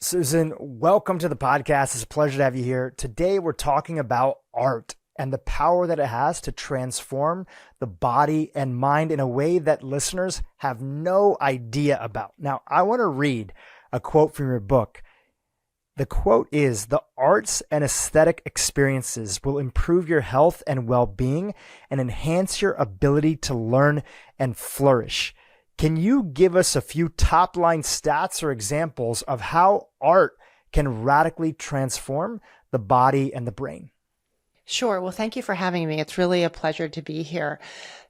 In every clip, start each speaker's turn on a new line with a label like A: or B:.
A: Susan, welcome to the podcast. It's a pleasure to have you here. Today, we're talking about art and the power that it has to transform the body and mind in a way that listeners have no idea about. Now, I want to read a quote from your book. The quote is, "The arts and aesthetic experiences will improve your health and well-being and enhance your ability to learn and flourish." Can you give us a few top-line stats or examples of how art can radically transform the body and the brain?
B: Sure. Well, thank you for having me. It's really a pleasure to be here.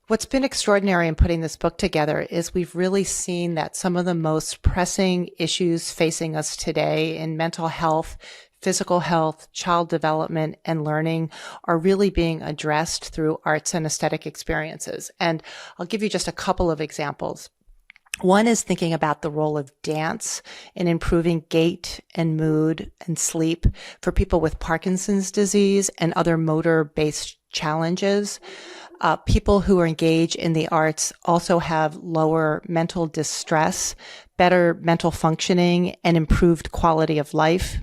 B: What's been extraordinary in putting this book together is we've really seen that some of the most pressing issues facing us today in mental health, physical health, child development, and learning are really being addressed through arts and aesthetic experiences. And I'll give you just a couple of examples. One is thinking about the role of dance in improving gait and mood and sleep for people with Parkinson's disease and other motor-based challenges. People who are engaged in the arts also have lower mental distress, better mental functioning, and improved quality of life.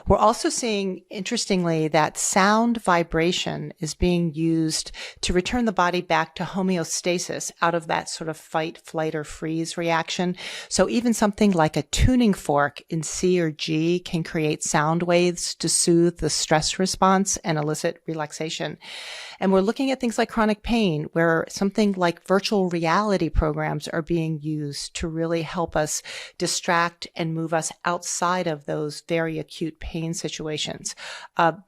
B: We're also seeing, interestingly, that sound vibration is being used to return the body back to homeostasis out of that sort of fight, flight, or freeze reaction. So even something like a tuning fork in C or G can create sound waves to soothe the stress response and elicit relaxation. And we're looking at things like chronic pain, where something like virtual reality programs are being used to really help us distract and move us outside of those very acute pain situations.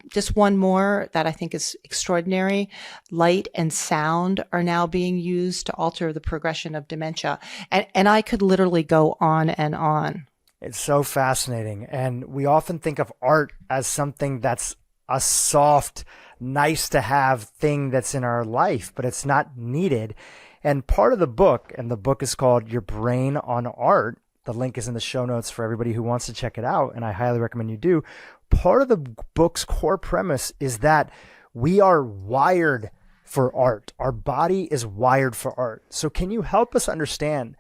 B: Just one more that I think is extraordinary. Light and sound are now being used to alter the progression of dementia. And I could literally go on and on.
A: It's so fascinating. And we often think of art as something that's a soft, nice to have thing that's in our life, but it's not needed. And part of the book, and the book is called Your Brain on Art. The link is in the show notes for everybody who wants to check it out, and I highly recommend you do. Part of the book's core premise is that we are wired for art. Our body is wired for art. So can you help us understand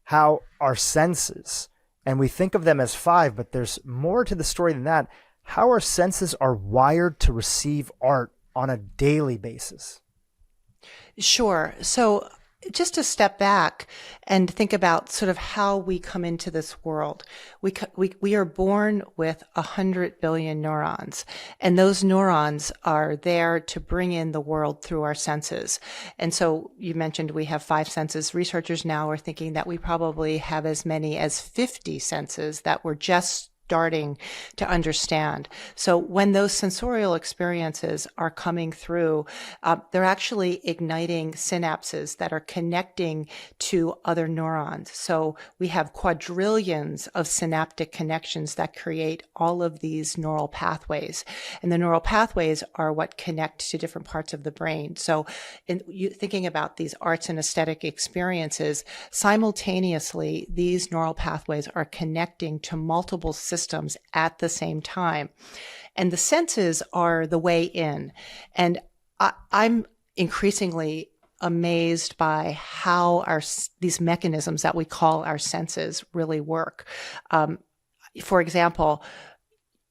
A: how our senses, and we think of them as five, but there's more to the story than that, how our senses are wired to receive art on a daily basis?
B: Sure. So just to step back and think about sort of how we come into this world. We are born with 100 billion neurons, and those neurons are there to bring in the world through our senses. And so you mentioned we have five senses. Researchers now are thinking that we probably have as many as 50 senses that we're just starting to understand. So when those sensorial experiences are coming through, they're actually igniting synapses that are connecting to other neurons. So we have quadrillions of synaptic connections that create all of these neural pathways. And the neural pathways are what connect to different parts of the brain. So thinking about these arts and aesthetic experiences, simultaneously, these neural pathways are connecting to multiple systems at the same time. And the senses are the way in. And I'm increasingly amazed by how these mechanisms that we call our senses really work. For example,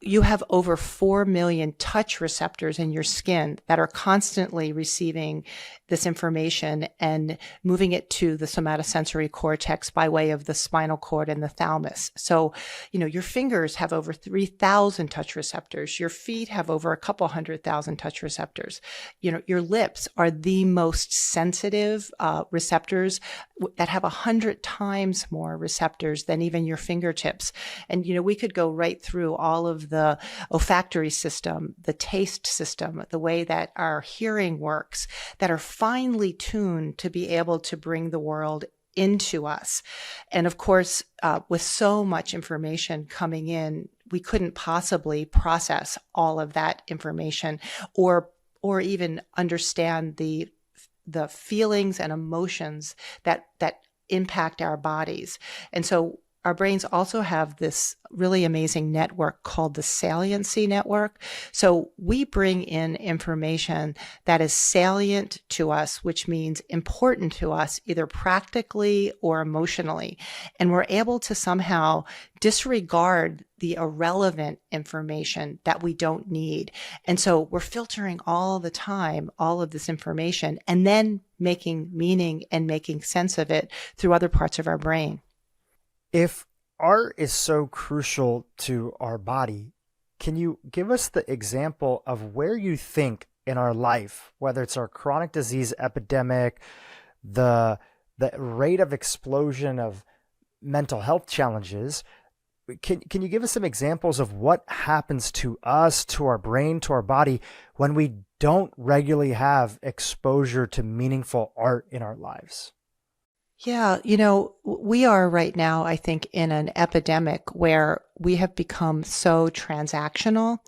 B: you have over 4 million touch receptors in your skin that are constantly receiving this information and moving it to the somatosensory cortex by way of the spinal cord and the thalamus. So, your fingers have over 3,000 touch receptors. Your feet have over a couple 100,000 touch receptors. Your lips are the most sensitive receptors that have 100 times more receptors than even your fingertips. And, we could go right through all of the olfactory system, the taste system, the way that our hearing works, that are finely tuned to be able to bring the world into us. And of course, with so much information coming in, we couldn't possibly process all of that information or even understand the feelings and emotions that impact our bodies. And so our brains also have this really amazing network called the saliency network. So we bring in information that is salient to us, which means important to us, either practically or emotionally. And we're able to somehow disregard the irrelevant information that we don't need. And so we're filtering all the time, all of this information, and then making meaning and making sense of it through other parts of our brain.
A: If art is so crucial to our body, can you give us the example of where you think in our life, whether it's our chronic disease epidemic, the rate of explosion of mental health challenges, can you give us some examples of what happens to us, to our brain, to our body when we don't regularly have exposure to meaningful art in our lives?
B: Yeah, we are right now, I think, in an epidemic where we have become so transactional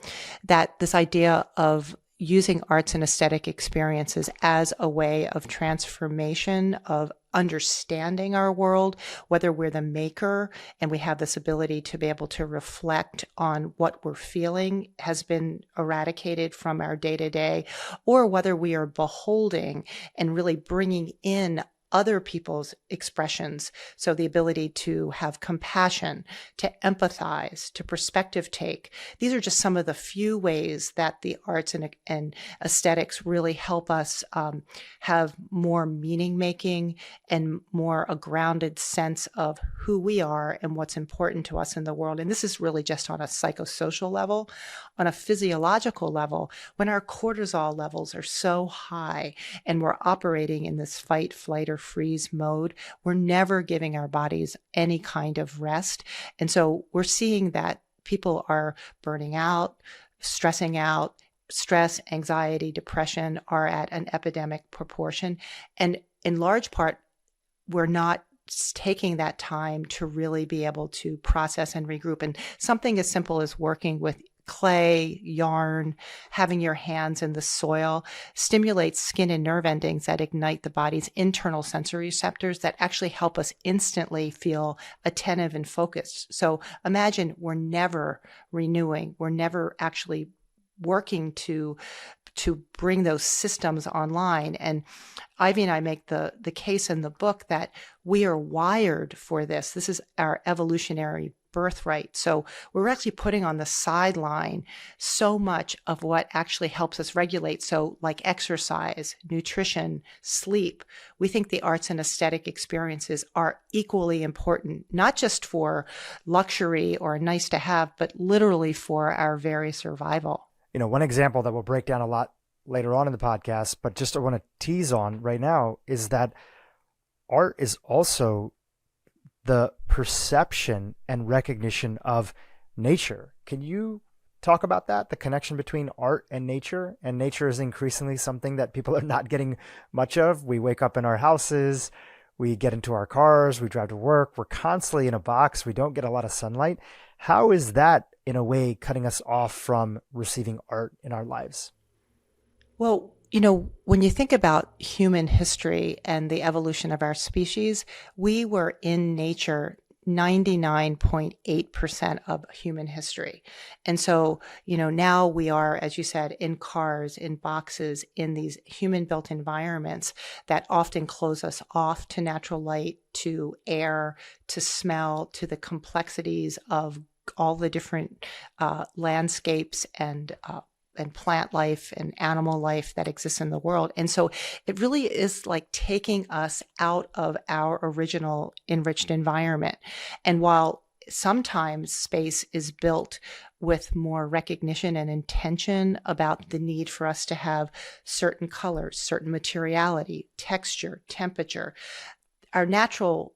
B: that this idea of using arts and aesthetic experiences as a way of transformation, of understanding our world, whether we're the maker and we have this ability to be able to reflect on what we're feeling, has been eradicated from our day-to-day, or whether we are beholding and really bringing in other people's expressions. So the ability to have compassion, to empathize, to perspective take. These are just some of the few ways that the arts and aesthetics really help us have more meaning making and more a grounded sense of who we are and what's important to us in the world. And this is really just on a psychosocial level. On a physiological level, when our cortisol levels are so high and we're operating in this fight, flight, or freeze mode, we're never giving our bodies any kind of rest. And so we're seeing that people are burning out, stressing out. Stress, anxiety, depression are at an epidemic proportion. And in large part, we're not taking that time to really be able to process and regroup. And something as simple as working with clay, yarn, having your hands in the soil stimulates skin and nerve endings that ignite the body's internal sensory receptors that actually help us instantly feel attentive and focused. So imagine we're never renewing, we're never actually working to bring those systems online. And Ivy and I make the case in the book that we are wired for this. This is our evolutionary birthright. So we're actually putting on the sideline so much of what actually helps us regulate. So like exercise, nutrition, sleep, we think the arts and aesthetic experiences are equally important, not just for luxury or nice to have, but literally for our very survival.
A: One example that we'll break down a lot later on in the podcast, but just I want to tease on right now, is that art is also the perception and recognition of nature. Can you talk about that, the connection between art and nature? And nature is increasingly something that people are not getting much of. We wake up in our houses, we get into our cars, we drive to work, we're constantly in a box, we don't get a lot of sunlight. How is that, in a way, cutting us off from receiving art in our lives?
B: Well, when you think about human history and the evolution of our species, we were in nature 99.8% of human history. And so, now we are, as you said, in cars, in boxes, in these human-built environments that often close us off to natural light, to air, to smell, to the complexities of all the different landscapes and plant life and animal life that exists in the world. And so it really is like taking us out of our original enriched environment. And while sometimes space is built with more recognition and intention about the need for us to have certain colors, certain materiality, texture, temperature, our natural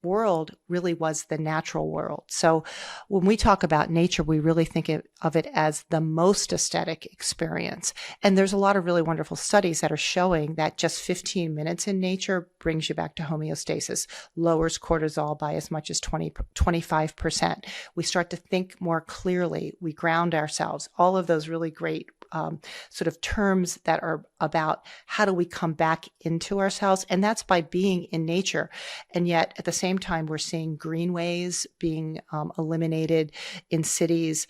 B: world really was the natural world. So when we talk about nature, we really think of it as the most aesthetic experience. And there's a lot of really wonderful studies that are showing that just 15 minutes in nature brings you back to homeostasis, lowers cortisol by as much as 25%. We start to think more clearly. We ground ourselves. All of those really great sort of terms that are about how do we come back into ourselves. And that's by being in nature. And yet at the same time, we're seeing greenways being eliminated in cities,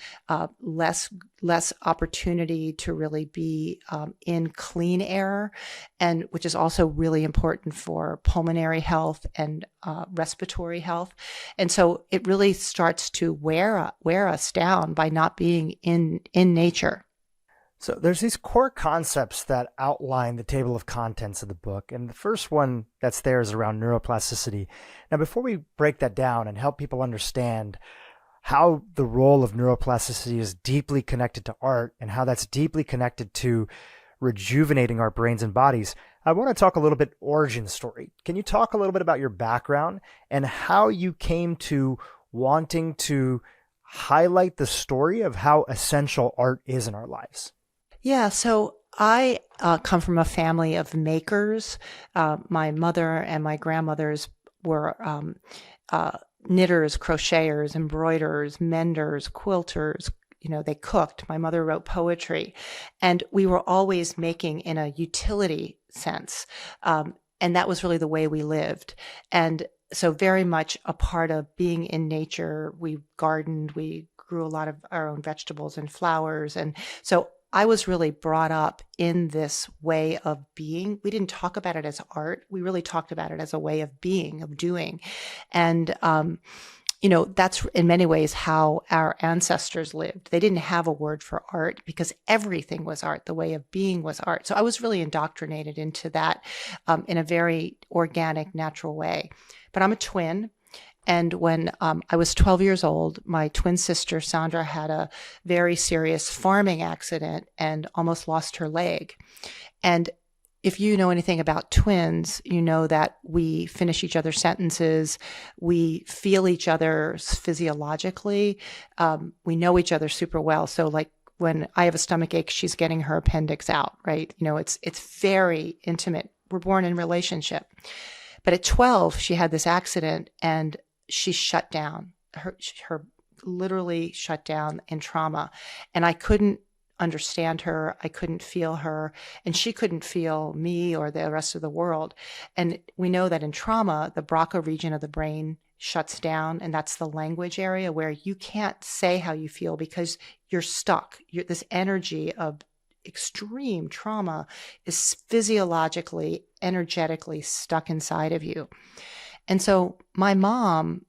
B: less opportunity to really be in clean air, and which is also really important for pulmonary health and respiratory health. And so it really starts to wear us down by not being in nature.
A: So there's these core concepts that outline the table of contents of the book. And the first one that's there is around neuroplasticity. Now, before we break that down and help people understand how the role of neuroplasticity is deeply connected to art and how that's deeply connected to rejuvenating our brains and bodies, I want to talk a little bit origin story. Can you talk a little bit about your background and how you came to wanting to highlight the story of how essential art is in our lives?
B: Yeah, so I come from a family of makers. My mother and my grandmothers were knitters, crocheters, embroiderers, menders, quilters. They cooked. My mother wrote poetry. And we were always making in a utility sense. And that was really the way we lived. And so very much a part of being in nature. We gardened, we grew a lot of our own vegetables and flowers. And so I was really brought up in this way of being. We didn't talk about it as art. We really talked about it as a way of being, of doing. And, that's in many ways how our ancestors lived. They didn't have a word for art because everything was art. The way of being was art. So I was really indoctrinated into that in a very organic, natural way. But I'm a twin. And when I was 12 years old, my twin sister, Sandra, had a very serious farming accident and almost lost her leg. And if you know anything about twins, you know that we finish each other's sentences. We feel each other physiologically. We know each other super well. So like when I have a stomach ache, she's getting her appendix out, right? It's very intimate. We're born in relationship. But at 12, she had this accident and she shut down. Her literally shut down in trauma. And I couldn't understand her. I couldn't feel her. And she couldn't feel me or the rest of the world. And we know that in trauma, the Broca region of the brain shuts down. And that's the language area where you can't say how you feel because you're stuck. This energy of extreme trauma is physiologically, energetically stuck inside of you. And so my mom,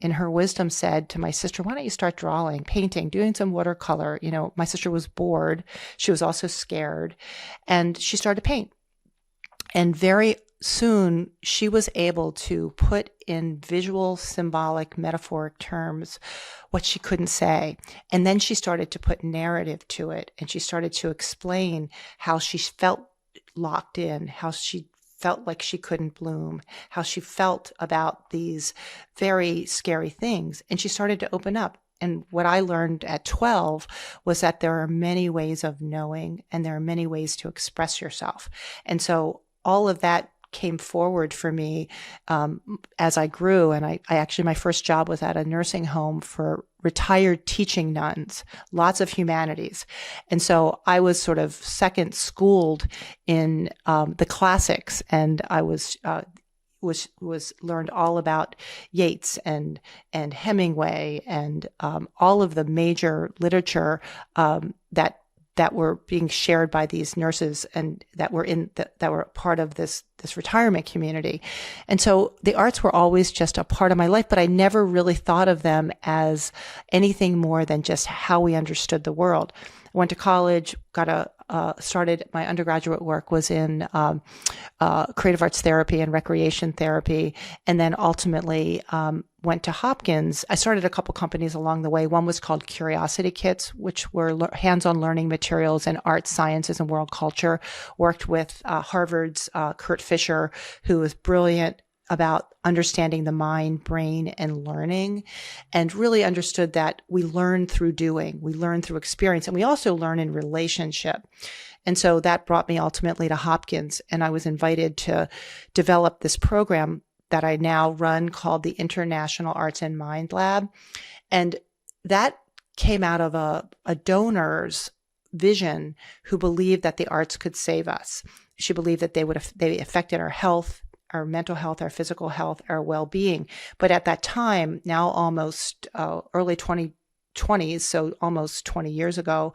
B: in her wisdom, said to my sister, why don't you start drawing, painting, doing some watercolor? My sister was bored. She was also scared. And she started to paint. And very soon, she was able to put in visual, symbolic, metaphoric terms what she couldn't say. And then she started to put narrative to it. And she started to explain how she felt locked in, how she felt like she couldn't bloom, how she felt about these very scary things. And she started to open up. And what I learned at 12 was that there are many ways of knowing and there are many ways to express yourself. And so all of that came forward for me as I grew. And I actually, my first job was at a nursing home for retired teaching nuns, lots of humanities. And so I was sort of second schooled in the classics, and I was learned all about Yeats and Hemingway and all of the major literature that were being shared by these nurses and that were part of this retirement community. And so the arts were always just a part of my life, but I never really thought of them as anything more than just how we understood the world. I went to college, started my undergraduate work was in creative arts therapy and recreation therapy, and then ultimately went to Hopkins. I started a couple companies along the way. One was called Curiosity Kits, which were hands-on learning materials in arts, sciences, and world culture. Worked with Harvard's Kurt Fisher, who was brilliant about understanding the mind, brain, and learning, and really understood that we learn through doing, we learn through experience, and we also learn in relationship. And so that brought me ultimately to Hopkins, and I was invited to develop this program that I now run called the International Arts and Mind Lab. And that came out of a donor's vision who believed that the arts could save us. She believed that they affected our health, our mental health, our physical health, our well-being. But at that time, now almost early 2020s, so almost 20 years ago,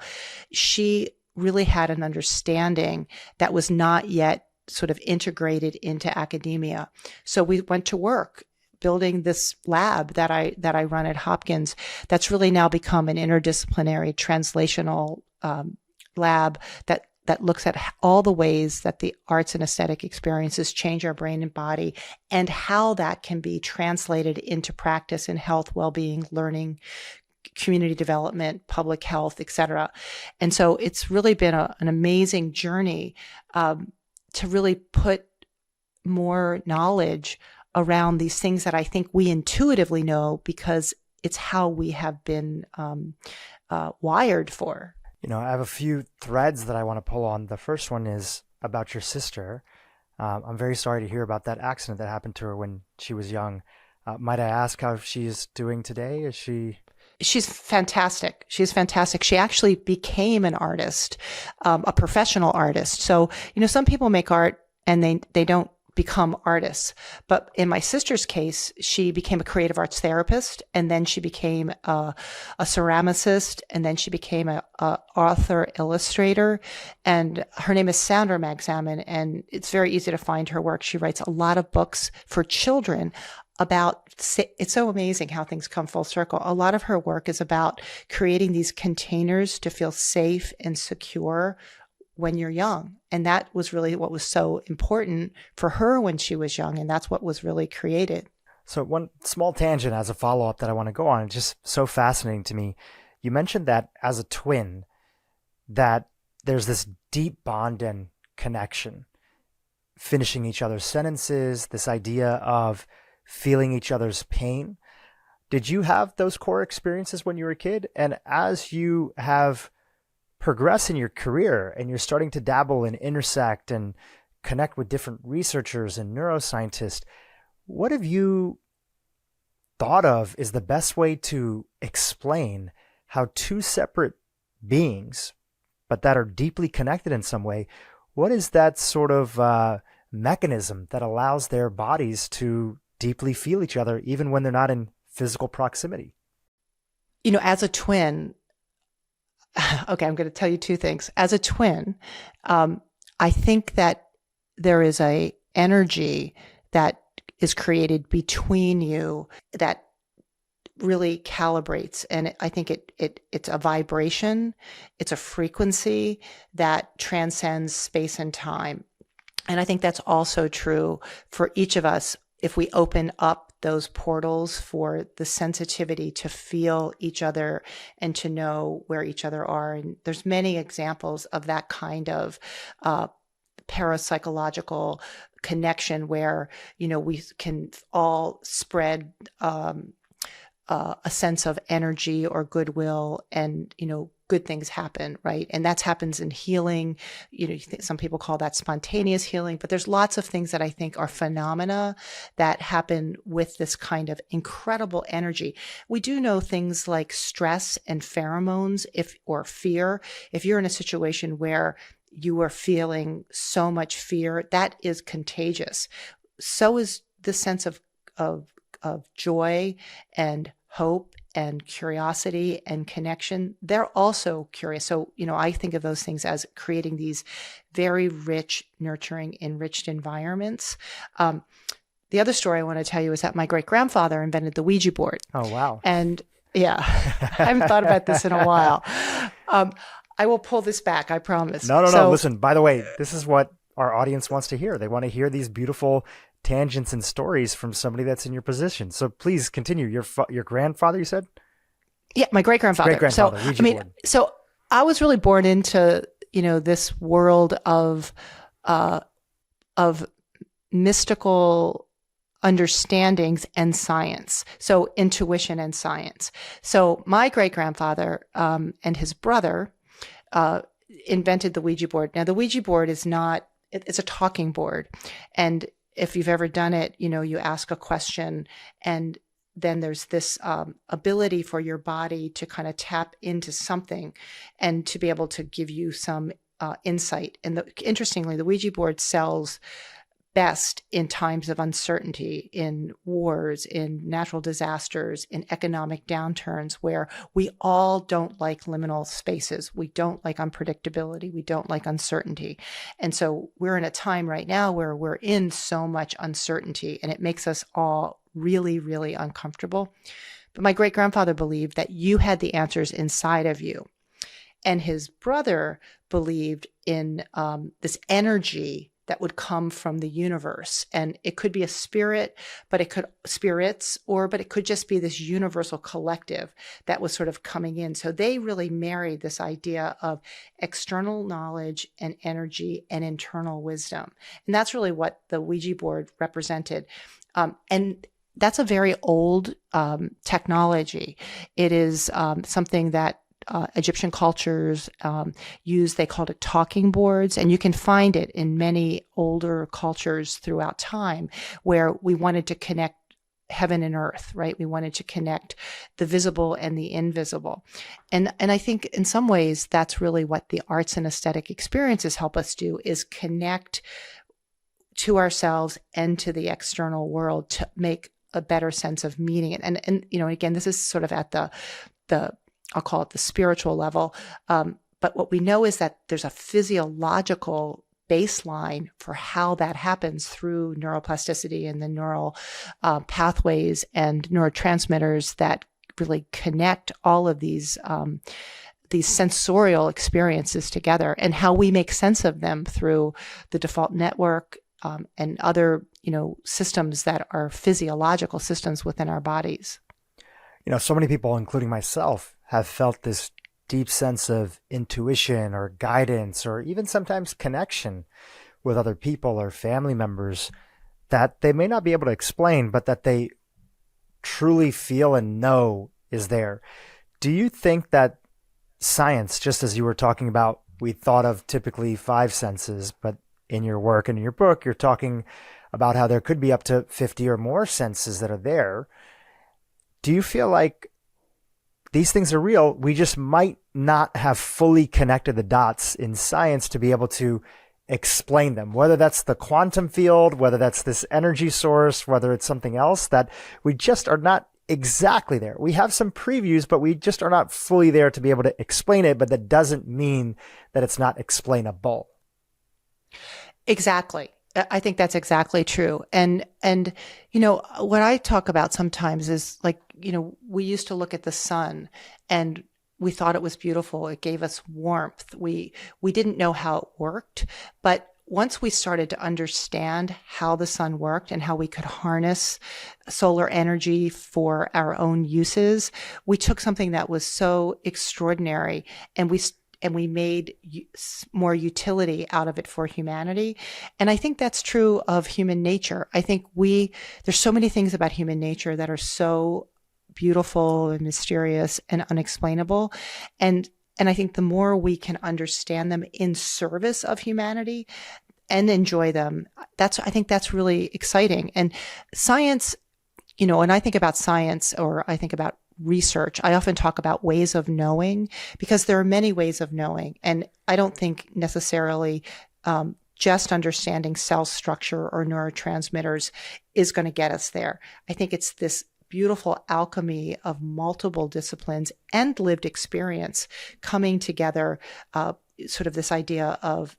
B: she really had an understanding that was not yet sort of integrated into academia. So we went to work building this lab that I run at Hopkins that's really now become an interdisciplinary translational lab that looks at all the ways that the arts and aesthetic experiences change our brain and body, and how that can be translated into practice in health, well-being, learning, community development, public health, et cetera. And so it's really been an amazing journey to really put more knowledge around these things that I think we intuitively know because it's how we have been wired for.
A: You know, I have a few threads that I want to pull on. The first one is about your sister. I'm very sorry to hear about that accident that happened to her when she was young. Might I ask how she's doing today? Is she...
B: She's fantastic. She's fantastic. She actually became an artist, a professional artist. So, you know, some people make art and they don't become artists. But in my sister's case, she became a creative arts therapist, and then she became a ceramicist, and then she became a author illustrator. And her name is Dhru Magsamen, and it's very easy to find her work. She writes a lot of books for children about, it's so amazing how things come full circle. A lot of her work is about creating these containers to feel safe and secure when you're young. And that was really what was so important for her when she was young. And that's what was really created.
A: So one small tangent as a follow-up that I want to go on, it's just so fascinating to me. You mentioned that as a twin, that there's this deep bond and connection, finishing each other's sentences, this idea of feeling each other's pain. Did you have those core experiences when you were a kid? And as you have progressed in your career and you're starting to dabble and intersect and connect with different researchers and neuroscientists, what have you thought of is the best way to explain how two separate beings, but that are deeply connected in some way, what is that sort of mechanism that allows their bodies to deeply feel each other even when they're not in physical proximity?
B: You know, as a twin, okay, I'm going to tell you two things. As a twin, I think that there is a energy that is created between you that really calibrates. And I think it's a vibration, it's a frequency that transcends space and time. And I think that's also true for each of us if we open up those portals for the sensitivity to feel each other and to know where each other are. And there's many examples of that kind of parapsychological connection where, you know, we can all spread a sense of energy or goodwill, and, you know, good things happen, right? And that happens in healing. You know, some people call that spontaneous healing, but there's lots of things that I think are phenomena that happen with this kind of incredible energy. We do know things like stress and pheromones, or fear. If you're in a situation where you are feeling so much fear, that is contagious. So is the sense of joy and hope and curiosity and connection. They're also curious. So, you know, I think of those things as creating these very rich, nurturing, enriched environments. The other story I want to tell you is that my great-grandfather invented the Ouija board.
A: Oh, wow.
B: And yeah, I haven't thought about this in a while. I will pull this back, I promise.
A: No. Listen, by the way, this is what our audience wants to hear. They want to hear these beautiful tangents and stories from somebody that's in your position. So please continue. Your grandfather, you said?
B: Yeah, my great-grandfather.
A: Great-grandfather.
B: So, I mean, so I was really born into, you know, this world of mystical understandings and science. So intuition and science. So my great-grandfather and his brother invented the Ouija board. Now, the Ouija board is not, it's a talking board. And if you've ever done it, you know, you ask a question and then there's this ability for your body to kind of tap into something and to be able to give you some insight. And interestingly, the Ouija board sells best in times of uncertainty, in wars, in natural disasters, in economic downturns, where we all don't like liminal spaces. We don't like unpredictability. We don't like uncertainty. And so we're in a time right now where we're in so much uncertainty, and it makes us all really, really uncomfortable. But my great-grandfather believed that you had the answers inside of you. And his brother believed in this energy that would come from the universe. And it could be a spirit, but it could just be this universal collective that was sort of coming in. So they really married this idea of external knowledge and energy and internal wisdom. And that's really what the Ouija board represented. And that's a very old technology. It is something that Egyptian cultures use. They called it talking boards, and you can find it in many older cultures throughout time, where we wanted to connect heaven and earth, right? We wanted to connect the visible and the invisible. And I think in some ways that's really what the arts and aesthetic experiences help us do, is connect to ourselves and to the external world to make a better sense of meaning. And again, this is sort of at the I'll call it the spiritual level. But what we know is that there's a physiological baseline for how that happens through neuroplasticity and the neural pathways and neurotransmitters that really connect all of these sensorial experiences together, and how we make sense of them through the default network and other, systems that are physiological systems within our bodies.
A: So many people, including myself, have felt this deep sense of intuition or guidance, or even sometimes connection with other people or family members that they may not be able to explain, but that they truly feel and know is there. Do you think that science, just as you were talking about, we thought of typically 5 senses, but in your work and in your book, you're talking about how there could be up to 50 or more senses that are there. Do you feel like these things are real? We just might not have fully connected the dots in science to be able to explain them, whether that's the quantum field, whether that's this energy source, whether it's something else, that we just are not exactly there. We have some previews, but we just are not fully there to be able to explain it. But that doesn't mean that it's not explainable.
B: Exactly. I think that's exactly true. And what I talk about sometimes is like, we used to look at the sun and we thought it was beautiful. It gave us warmth. We didn't know how it worked, but once we started to understand how the sun worked and how we could harness solar energy for our own uses, we took something that was so extraordinary and we made more utility out of it for humanity. And I think that's true of human nature. I think there's so many things about human nature that are so beautiful and mysterious and unexplainable. And I think the more we can understand them in service of humanity and enjoy them, I think that's really exciting. And science, when I think about science, or I think about research, I often talk about ways of knowing, because there are many ways of knowing. And I don't think necessarily just understanding cell structure or neurotransmitters is going to get us there. I think it's this beautiful alchemy of multiple disciplines and lived experience coming together, sort of this idea of,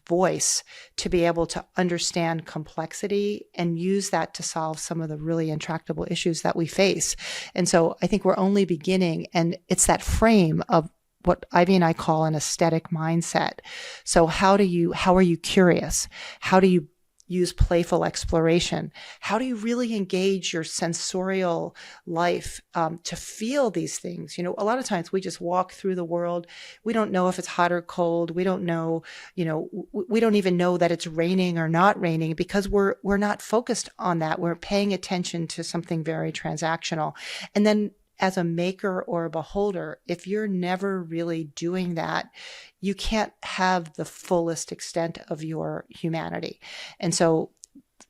B: voice to be able to understand complexity and use that to solve some of the really intractable issues that we face. And so I think we're only beginning, and it's that frame of what Ivy and I call an aesthetic mindset. So how are you curious? How do you use playful exploration? How do you really engage your sensorial life to feel these things? A lot of times we just walk through the world. We don't know if it's hot or cold. We don't know, we don't even know that it's raining or not raining, because we're not focused on that. We're paying attention to something very transactional. And then as a maker or a beholder, if you're never really doing that, you can't have the fullest extent of your humanity. And so,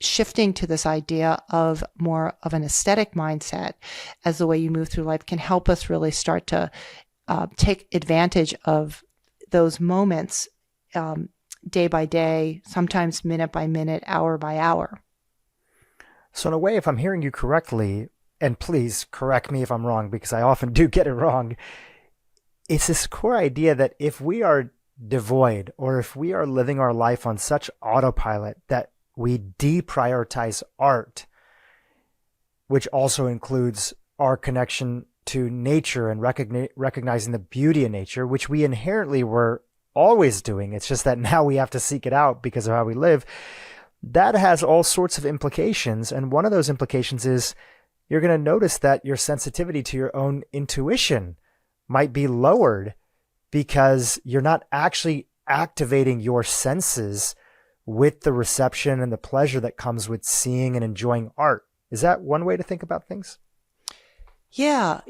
B: shifting to this idea of more of an aesthetic mindset as the way you move through life can help us really start to take advantage of those moments day by day, sometimes minute by minute, hour by hour.
A: So in a way, if I'm hearing you correctly, and please correct me if I'm wrong, because I often do get it wrong, it's this core idea that if we are devoid, or if we are living our life on such autopilot that we deprioritize art, which also includes our connection to nature and recognizing the beauty in nature, which we inherently were always doing. It's just that now we have to seek it out because of how we live. That has all sorts of implications. And one of those implications is you're going to notice that your sensitivity to your own intuition might be lowered because you're not actually activating your senses with the reception and the pleasure that comes with seeing and enjoying art. Is that one way to think about things?
B: Yeah.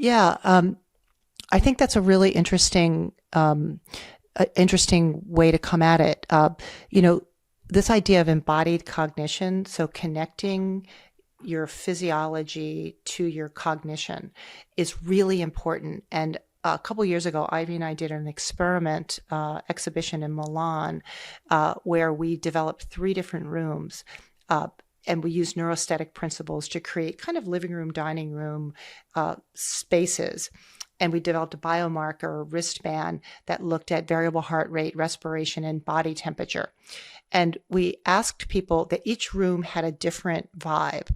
B: I think that's a really interesting way to come at it. This idea of embodied cognition, so connecting your physiology to your cognition, is really important. And a couple years ago, Ivy and I did an experiment exhibition in Milan where we developed 3 different rooms. And we used neuroaesthetic principles to create kind of living room, dining room spaces. And we developed a biomarker wristband that looked at variable heart rate, respiration, and body temperature. And we asked people that each room had a different vibe.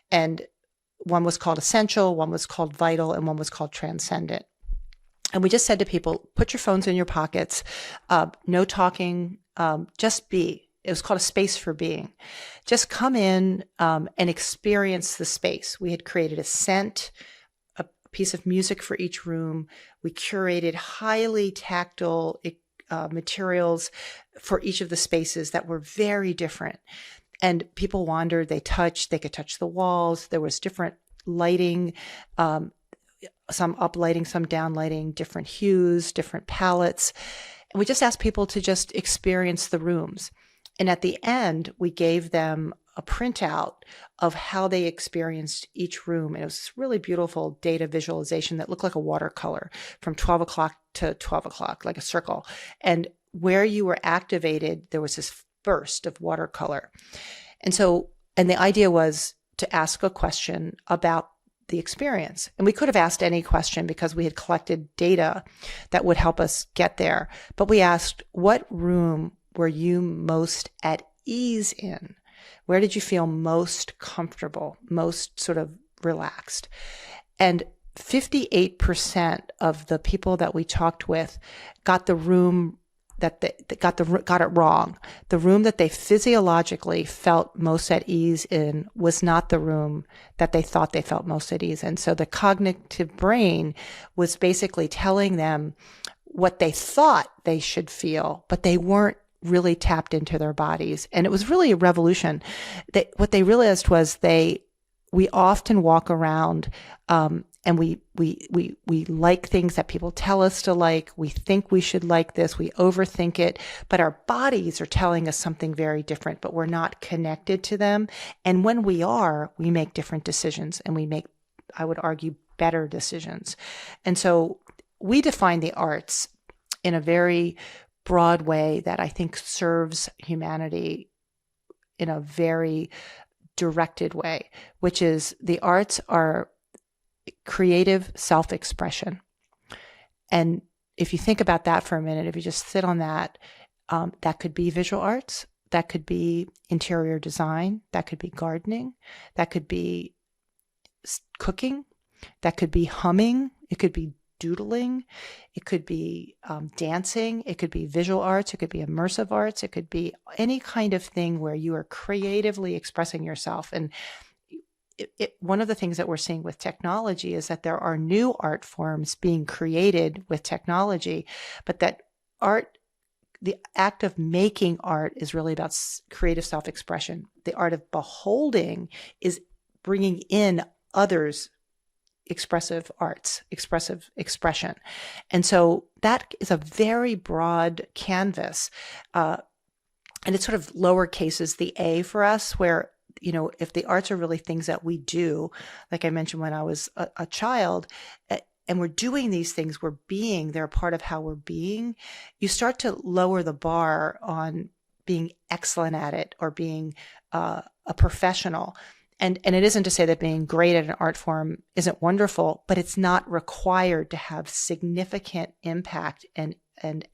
B: And one was called essential, one was called vital, and one was called transcendent. And we just said to people, put your phones in your pockets, no talking, just be. It was called a space for being. Just come in and experience the space. We had created a scent, a piece of music for each room. We curated highly tactile materials for each of the spaces that were very different. And people wandered, they could touch the walls. There was different lighting, some uplighting, some downlighting, different hues, different palettes. And we just asked people to just experience the rooms. And at the end, we gave them a printout of how they experienced each room. And it was this really beautiful data visualization that looked like a watercolor from 12 o'clock to 12 o'clock, like a circle. And where you were activated, there was this burst of watercolor. And the idea was to ask a question about the experience. And we could have asked any question because we had collected data that would help us get there. But we asked, what room were you most at ease in? Where did you feel most comfortable, most sort of relaxed? And 58% of the people that we talked with got the room that got it wrong. The room that they physiologically felt most at ease in was not the room that they thought they felt most at ease in. So the cognitive brain was basically telling them what they thought they should feel, but they weren't really tapped into their bodies. And it was really a revolution. What they realized was we often walk around and we like things that people tell us to like. We think we should like this. We overthink it, but our bodies are telling us something very different, but we're not connected to them. And when we are, we make different decisions, and we make, I would argue, better decisions. And so we define the arts in a very broad way that I think serves humanity in a very directed way, which is the arts are creative self-expression. And if you think about that for a minute, if you just sit on that, that could be visual arts, that could be interior design, that could be gardening, that could be cooking, that could be humming, it could be doodling, it could be dancing, it could be visual arts, it could be immersive arts, it could be any kind of thing where you are creatively expressing yourself. And one of the things that we're seeing with technology is that there are new art forms being created with technology, but that art, the act of making art, is really about creative self-expression. The art of beholding is bringing in others' expressive arts, expressive expression. And so that is a very broad canvas. And it sort of lower cases the A for us, where if the arts are really things that we do, like I mentioned when I was a child, and we're doing these things, they're a part of how we're being, you start to lower the bar on being excellent at it or being a professional. And it isn't to say that being great at an art form isn't wonderful, but it's not required to have significant impact and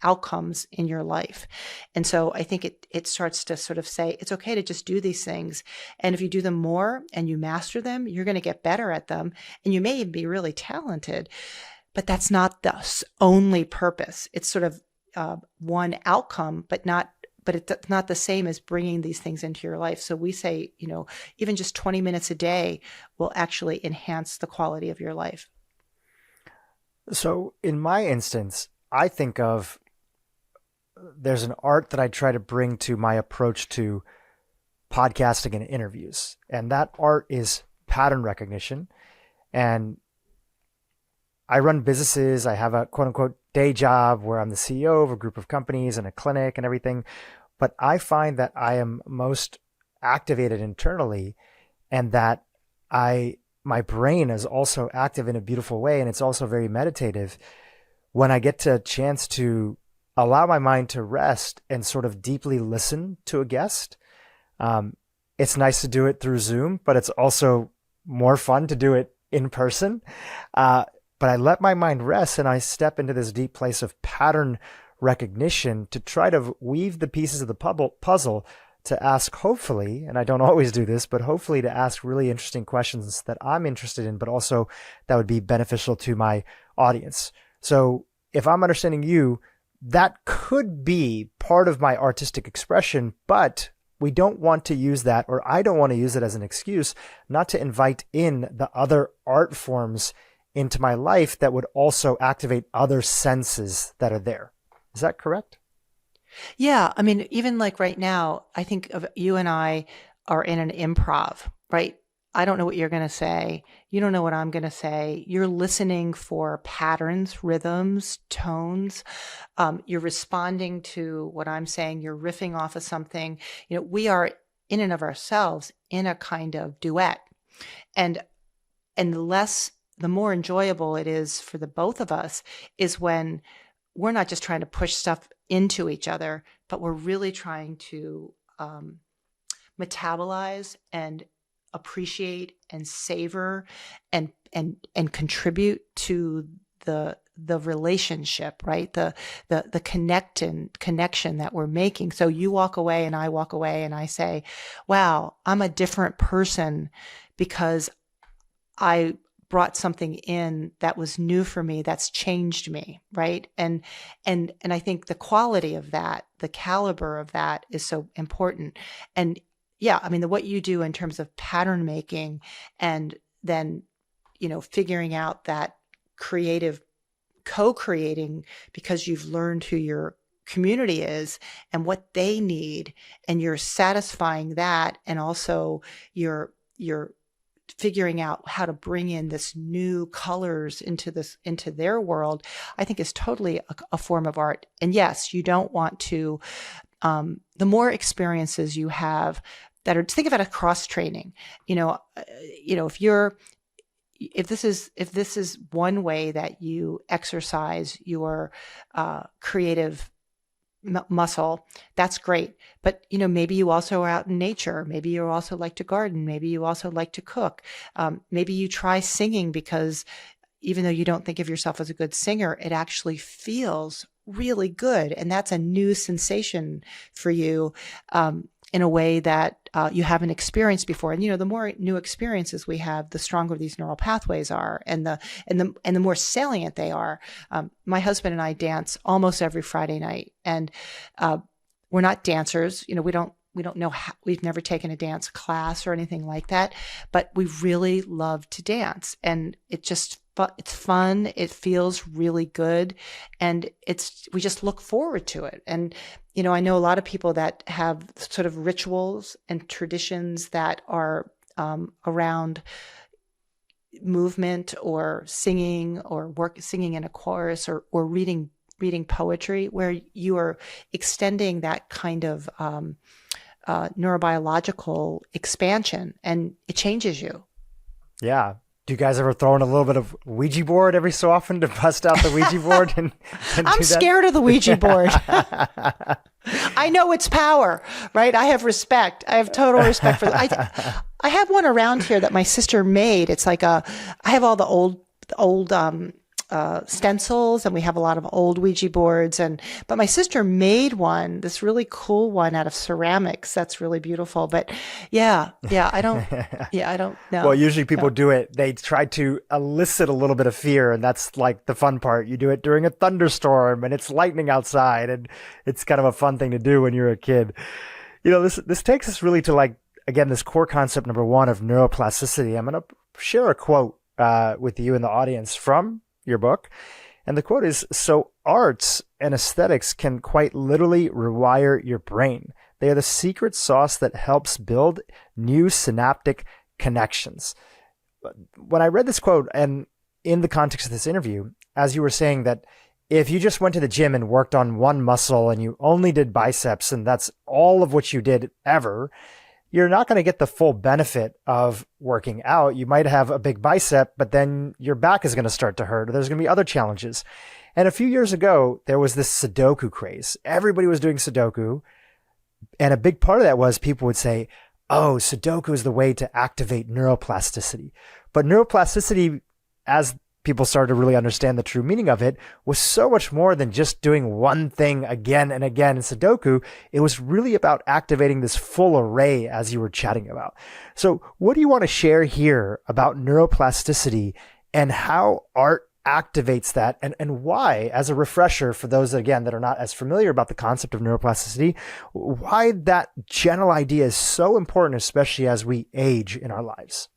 B: outcomes in your life. And so I think it starts to sort of say, it's okay to just do these things. And if you do them more and you master them, you're going to get better at them. And you may even be really talented, but that's not the only purpose. It's sort of one outcome, but it's not the same as bringing these things into your life. So we say, even just 20 minutes a day will actually enhance the quality of your life.
A: So in my instance, I think of, there's an art that I try to bring to my approach to podcasting and interviews. And that art is pattern recognition. And I run businesses. I have a quote unquote day job where I'm the CEO of a group of companies and a clinic and everything. But I find that I am most activated internally, and that my brain is also active in a beautiful way. And it's also very meditative when I get a chance to allow my mind to rest and sort of deeply listen to a guest. It's nice to do it through Zoom, but it's also more fun to do it in person. But I let my mind rest and I step into this deep place of pattern recognition to try to weave the pieces of the puzzle to ask, hopefully, and I don't always do this, but hopefully to ask really interesting questions that I'm interested in, but also that would be beneficial to my audience. So if I'm understanding you, that could be part of my artistic expression, but we don't want to use that, or I don't want to use it as an excuse not to invite in the other art forms into my life that would also activate other senses that are there. Is that correct?
B: Yeah. I mean, even like right now, I think of you and I are in an improv, right? I don't know what you're going to say. You don't know what I'm going to say. You're listening for patterns, rhythms, tones. You're responding to what I'm saying. You're riffing off of something. We are in and of ourselves in a kind of duet. And the more enjoyable it is for the both of us is when we're not just trying to push stuff into each other, but we're really trying to metabolize and appreciate and savor and contribute to the relationship, right? The connection that we're making. So you walk away and I walk away and I say, wow, I'm a different person because I brought something in that was new for me, that's changed me, right? And I think the quality of that, the caliber of that is so important. And yeah, I mean, what you do in terms of pattern making and then, figuring out that creative co-creating because you've learned who your community is and what they need, and you're satisfying that, and also you're figuring out how to bring in this new colors into their world, I think is totally a form of art. And yes, you don't want to, the more experiences you have that are, think of it as cross training, if this is one way that you exercise your creative muscle, that's great. But, maybe you also are out in nature. Maybe you also like to garden. Maybe you also like to cook. Maybe you try singing because even though you don't think of yourself as a good singer, it actually feels really good. And that's a new sensation for you, in a way that you haven't experienced before. And the more new experiences we have, the stronger these neural pathways are, and the more salient they are. My husband and I dance almost every Friday night, and we're not dancers. We don't know how, we've never taken a dance class or anything like that, but we really love to dance, and it's fun. It feels really good. And we just look forward to it. And, I know a lot of people that have sort of rituals and traditions that are around movement or singing or singing in a chorus or reading poetry, where you are extending that kind of neurobiological expansion, and it changes you.
A: Yeah. Do you guys ever throw in a little bit of Ouija board every so often to bust out the Ouija board? And
B: I'm scared of the Ouija board. I know its power, right? I have respect. I have total respect for that. I have one around here that my sister made. It's like I have all the old stencils, and we have a lot of old Ouija boards. But my sister made one, this really cool one out of ceramics. That's really beautiful. But I don't know.
A: Well, usually people do it. They try to elicit a little bit of fear, and that's like the fun part. You do it during a thunderstorm, and it's lightning outside, and it's kind of a fun thing to do when you're a kid. This takes us really to, like, again, this core concept number one of neuroplasticity. I'm going to share a quote with you and the audience from your book. And the quote is, "So arts and aesthetics can quite literally rewire your brain. They are the secret sauce that helps build new synaptic connections." When I read this quote, and in the context of this interview, as you were saying that if you just went to the gym and worked on one muscle and you only did biceps and that's all of what you did ever, you're not going to get the full benefit of working out. You might have a big bicep, but then your back is going to start to hurt, or there's going to be other challenges. And a few years ago, there was this Sudoku craze. Everybody was doing Sudoku. And a big part of that was people would say, oh, Sudoku is the way to activate neuroplasticity. But neuroplasticity, as people started to really understand the true meaning of it, was so much more than just doing one thing again and again in Sudoku. It was really about activating this full array, as you were chatting about. So what do you want to share here about neuroplasticity and how art activates that, and why, as a refresher for those, again, that are not as familiar about the concept of neuroplasticity, why that general idea is so important, especially as we age in our lives?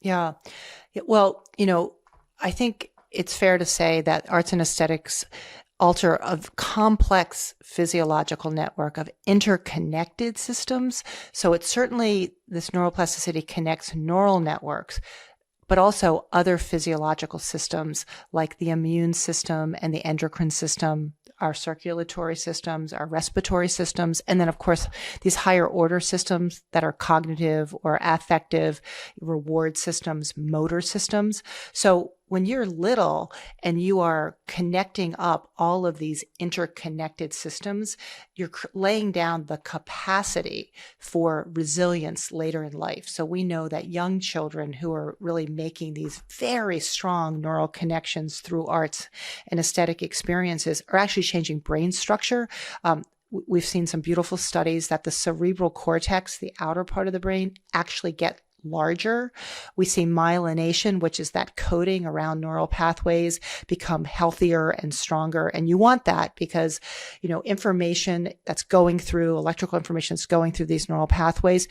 B: Yeah. Well, I think it's fair to say that arts and aesthetics alter a complex physiological network of interconnected systems. So it's certainly, this neuroplasticity connects neural networks, but also other physiological systems like the immune system and the endocrine system, our circulatory systems, our respiratory systems, and then, of course, these higher order systems that are cognitive or affective, reward systems, motor systems. So when you're little and you are connecting up all of these interconnected systems, you're laying down the capacity for resilience later in life. So we know that young children who are really making these very strong neural connections through arts and aesthetic experiences are actually changing brain structure. We've seen some beautiful studies that the cerebral cortex, the outer part of the brain, actually get larger. We see myelination, which is that coating around neural pathways, become healthier and stronger. And you want that because, information that's going through, electrical information that's going through these neural pathways,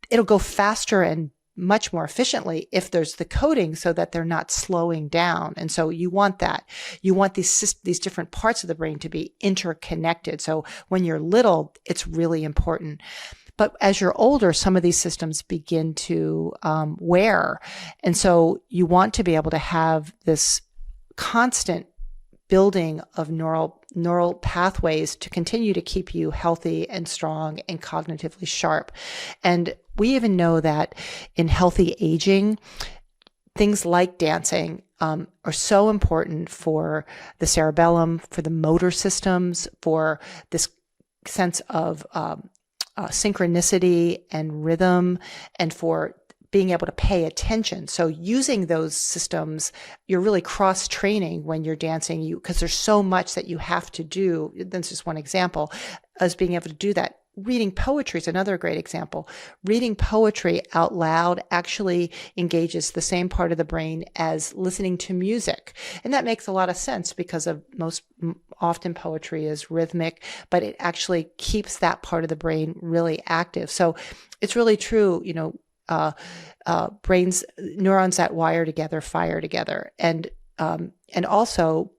B: it'll go faster and much more efficiently if there's the coating so that they're not slowing down. And so you want that. You want these different parts of the brain to be interconnected. So when you're little, it's really important. But as you're older, some of these systems begin to wear. And so you want to be able to have this constant building of neural pathways to continue to keep you healthy and strong and cognitively sharp. And we even know that in healthy aging, things like dancing are so important for the cerebellum, for the motor systems, for this sense of synchronicity and rhythm, and for being able to pay attention. So using those systems, you're really cross-training when you're dancing, because there's so much that you have to do. That's just one example, as being able to do that. Reading poetry is another great example. Reading poetry out loud actually engages the same part of the brain as listening to music. And that makes a lot of sense because most often poetry is rhythmic, but it actually keeps that part of the brain really active. So it's really true, neurons that wire together, fire together. And also,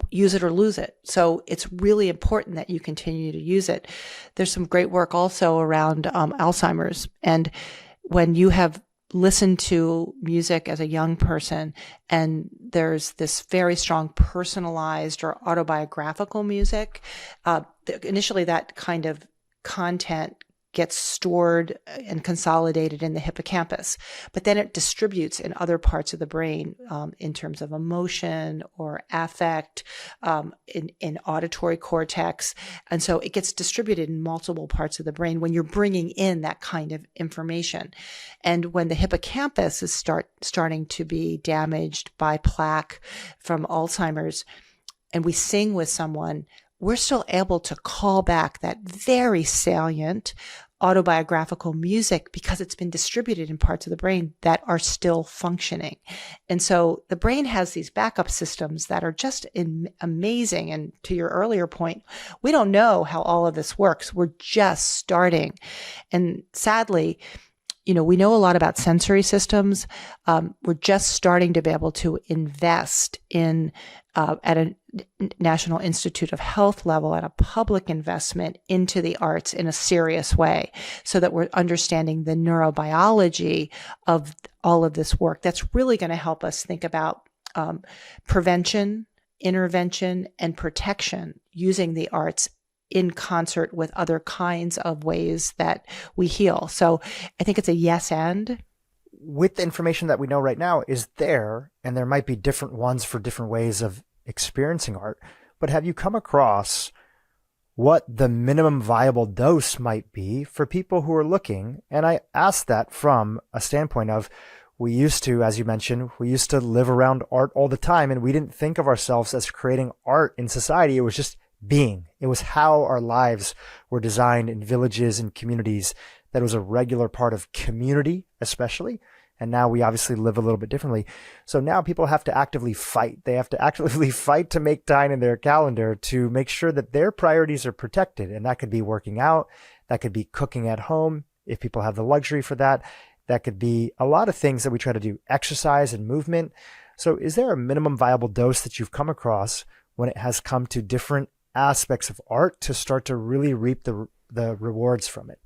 B: use it or lose it. So it's really important that you continue to use it. There's some great work also around Alzheimer's. And when you have listened to music as a young person, and there's this very strong personalized or autobiographical music, initially that kind of content gets stored and consolidated in the hippocampus, but then it distributes in other parts of the brain in terms of emotion or affect, in auditory cortex. And so it gets distributed in multiple parts of the brain when you're bringing in that kind of information. And when the hippocampus is starting to be damaged by plaque from Alzheimer's, and we sing with someone, we're still able to call back that very salient autobiographical music because it's been distributed in parts of the brain that are still functioning. And so the brain has these backup systems that are just amazing. And to your earlier point, we don't know how all of this works. We're just starting. And sadly, we know a lot about sensory systems. We're just starting to be able to invest in, at a National Institute of Health level, at a public investment into the arts in a serious way, so that we're understanding the neurobiology of all of this work. That's really going to help us think about prevention, intervention, and protection using the arts in concert with other kinds of ways that we heal. So I think it's a yes and.
A: With the information that we know right now is there, and there might be different ones for different ways of experiencing art, but have you come across what the minimum viable dose might be for people who are looking? And I ask that from a standpoint of, we used to, as you mentioned, we used to live around art all the time, and we didn't think of ourselves as creating art in society. It was just being. It was how our lives were designed in villages and communities. That was a regular part of community, especially. And now we obviously live a little bit differently. So now people have to actively fight. They have to actively fight to make time in their calendar to make sure that their priorities are protected. And that could be working out. That could be cooking at home, if people have the luxury for that. That could be a lot of things that we try to do, exercise and movement. So is there a minimum viable dose that you've come across when it has come to different aspects of art to start to really reap the rewards from it?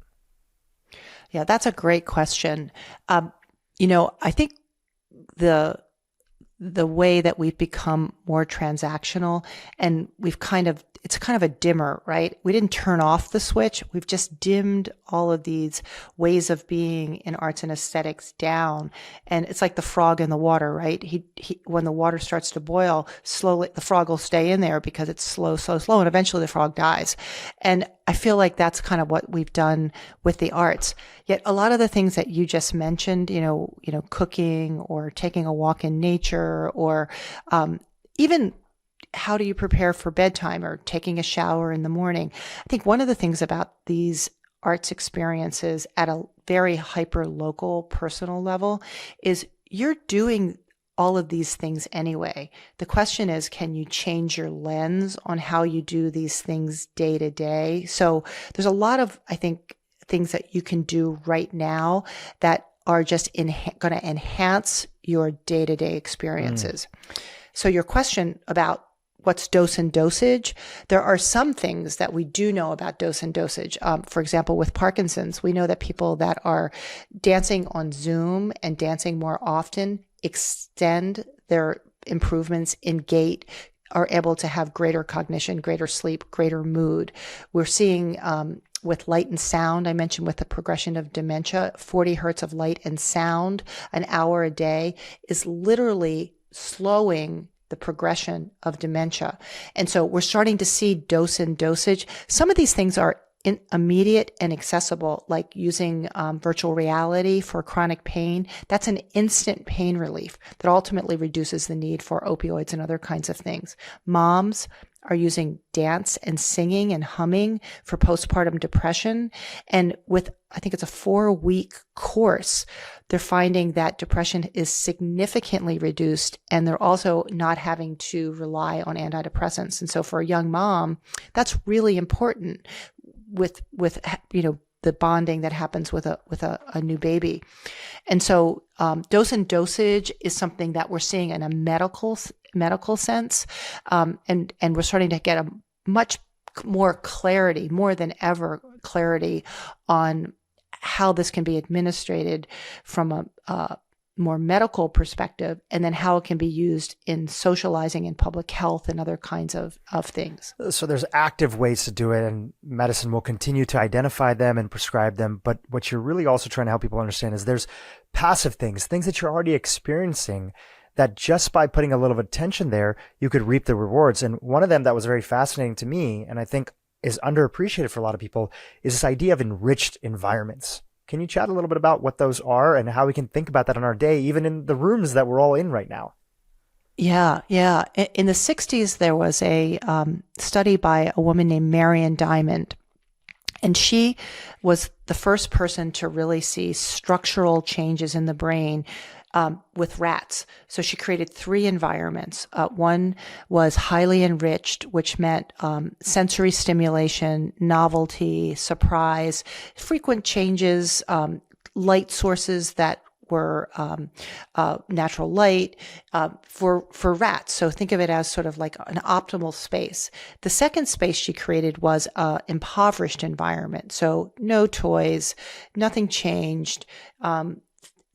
B: Yeah, that's a great question. I think the way that we've become more transactional, and it's kind of a dimmer, right? We didn't turn off the switch. We've just dimmed all of these ways of being in arts and aesthetics down. And it's like the frog in the water, right? When the water starts to boil, slowly the frog will stay in there because it's slow. And eventually the frog dies. And I feel like that's kind of what we've done with the arts. Yet a lot of the things that you just mentioned, cooking or taking a walk in nature, or even how do you prepare for bedtime or taking a shower in the morning? I think one of the things about these arts experiences at a very hyper local personal level is you're doing all of these things anyway. The question is, can you change your lens on how you do these things day to day? So there's a lot of, I think, things that you can do right now that are just going to enhance your day-to-day experiences. So your question about what's dose and dosage, there are some things that we do know about dose and dosage. For example, with Parkinson's, we know that people that are dancing on Zoom and dancing more often extend their improvements in gait, are able to have greater cognition, greater sleep, greater mood. We're seeing with light and sound, I mentioned with the progression of dementia, 40 hertz of light and sound, an hour a day, is literally slowing the progression of dementia. And so we're starting to see dose and dosage. Some of these things are immediate and accessible, like using virtual reality for chronic pain. That's an instant pain relief that ultimately reduces the need for opioids and other kinds of things. Moms are using dance and singing and humming for postpartum depression. And with, I think it's a 4-week course, they're finding that depression is significantly reduced, and they're also not having to rely on antidepressants. And so for a young mom, that's really important with the bonding that happens with a new baby. And so dose and dosage is something that we're seeing in a medical sense, and we're starting to get a much more clarity, more than ever clarity on how this can be administered from a more medical perspective, and then how it can be used in socializing and public health and other kinds of things.
A: So there's active ways to do it, and medicine will continue to identify them and prescribe them. But what you're really also trying to help people understand is there's passive things that you're already experiencing that just by putting a little attention there, you could reap the rewards. And one of them that was very fascinating to me, and I think is underappreciated for a lot of people, is this idea of enriched environments. Can you chat a little bit about what those are and how we can think about that in our day, even in the rooms that we're all in right now?
B: Yeah. In the 60s, there was a study by a woman named Marion Diamond, and she was the first person to really see structural changes in the brain with rats. So she created 3 environments. One was highly enriched, which meant sensory stimulation, novelty, surprise, frequent changes, light sources that were natural light for rats. So think of it as sort of like an optimal space. The second space she created was an impoverished environment. So no toys, nothing changed.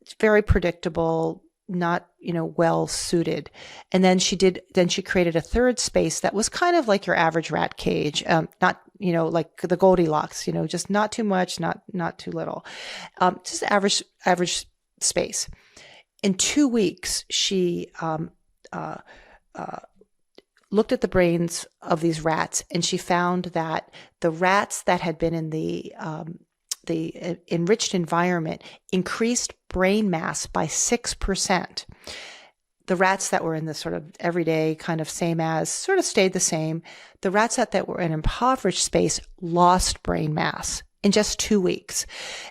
B: It's very predictable, not, well suited. And then she created a third space that was kind of like your average rat cage, not, like the Goldilocks, just not too much, not too little, just average space. In 2 weeks, she looked at the brains of these rats, and she found that the rats that had been in the enriched environment increased brain mass by 6%. The rats that were in the sort of everyday kind of same as sort of stayed the same. The rats that were in impoverished space lost brain mass in just 2 weeks.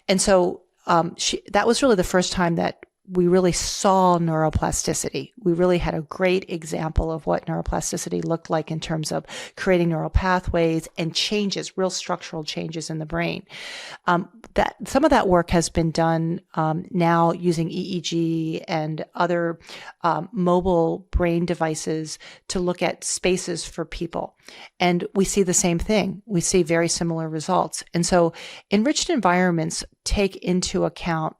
B: And so that was really the first time that we really saw neuroplasticity. We really had a great example of what neuroplasticity looked like in terms of creating neural pathways and changes, real structural changes in the brain. That some of that work has been done now using EEG and other mobile brain devices to look at spaces for people. And we see the same thing. We see very similar results. And so enriched environments take into account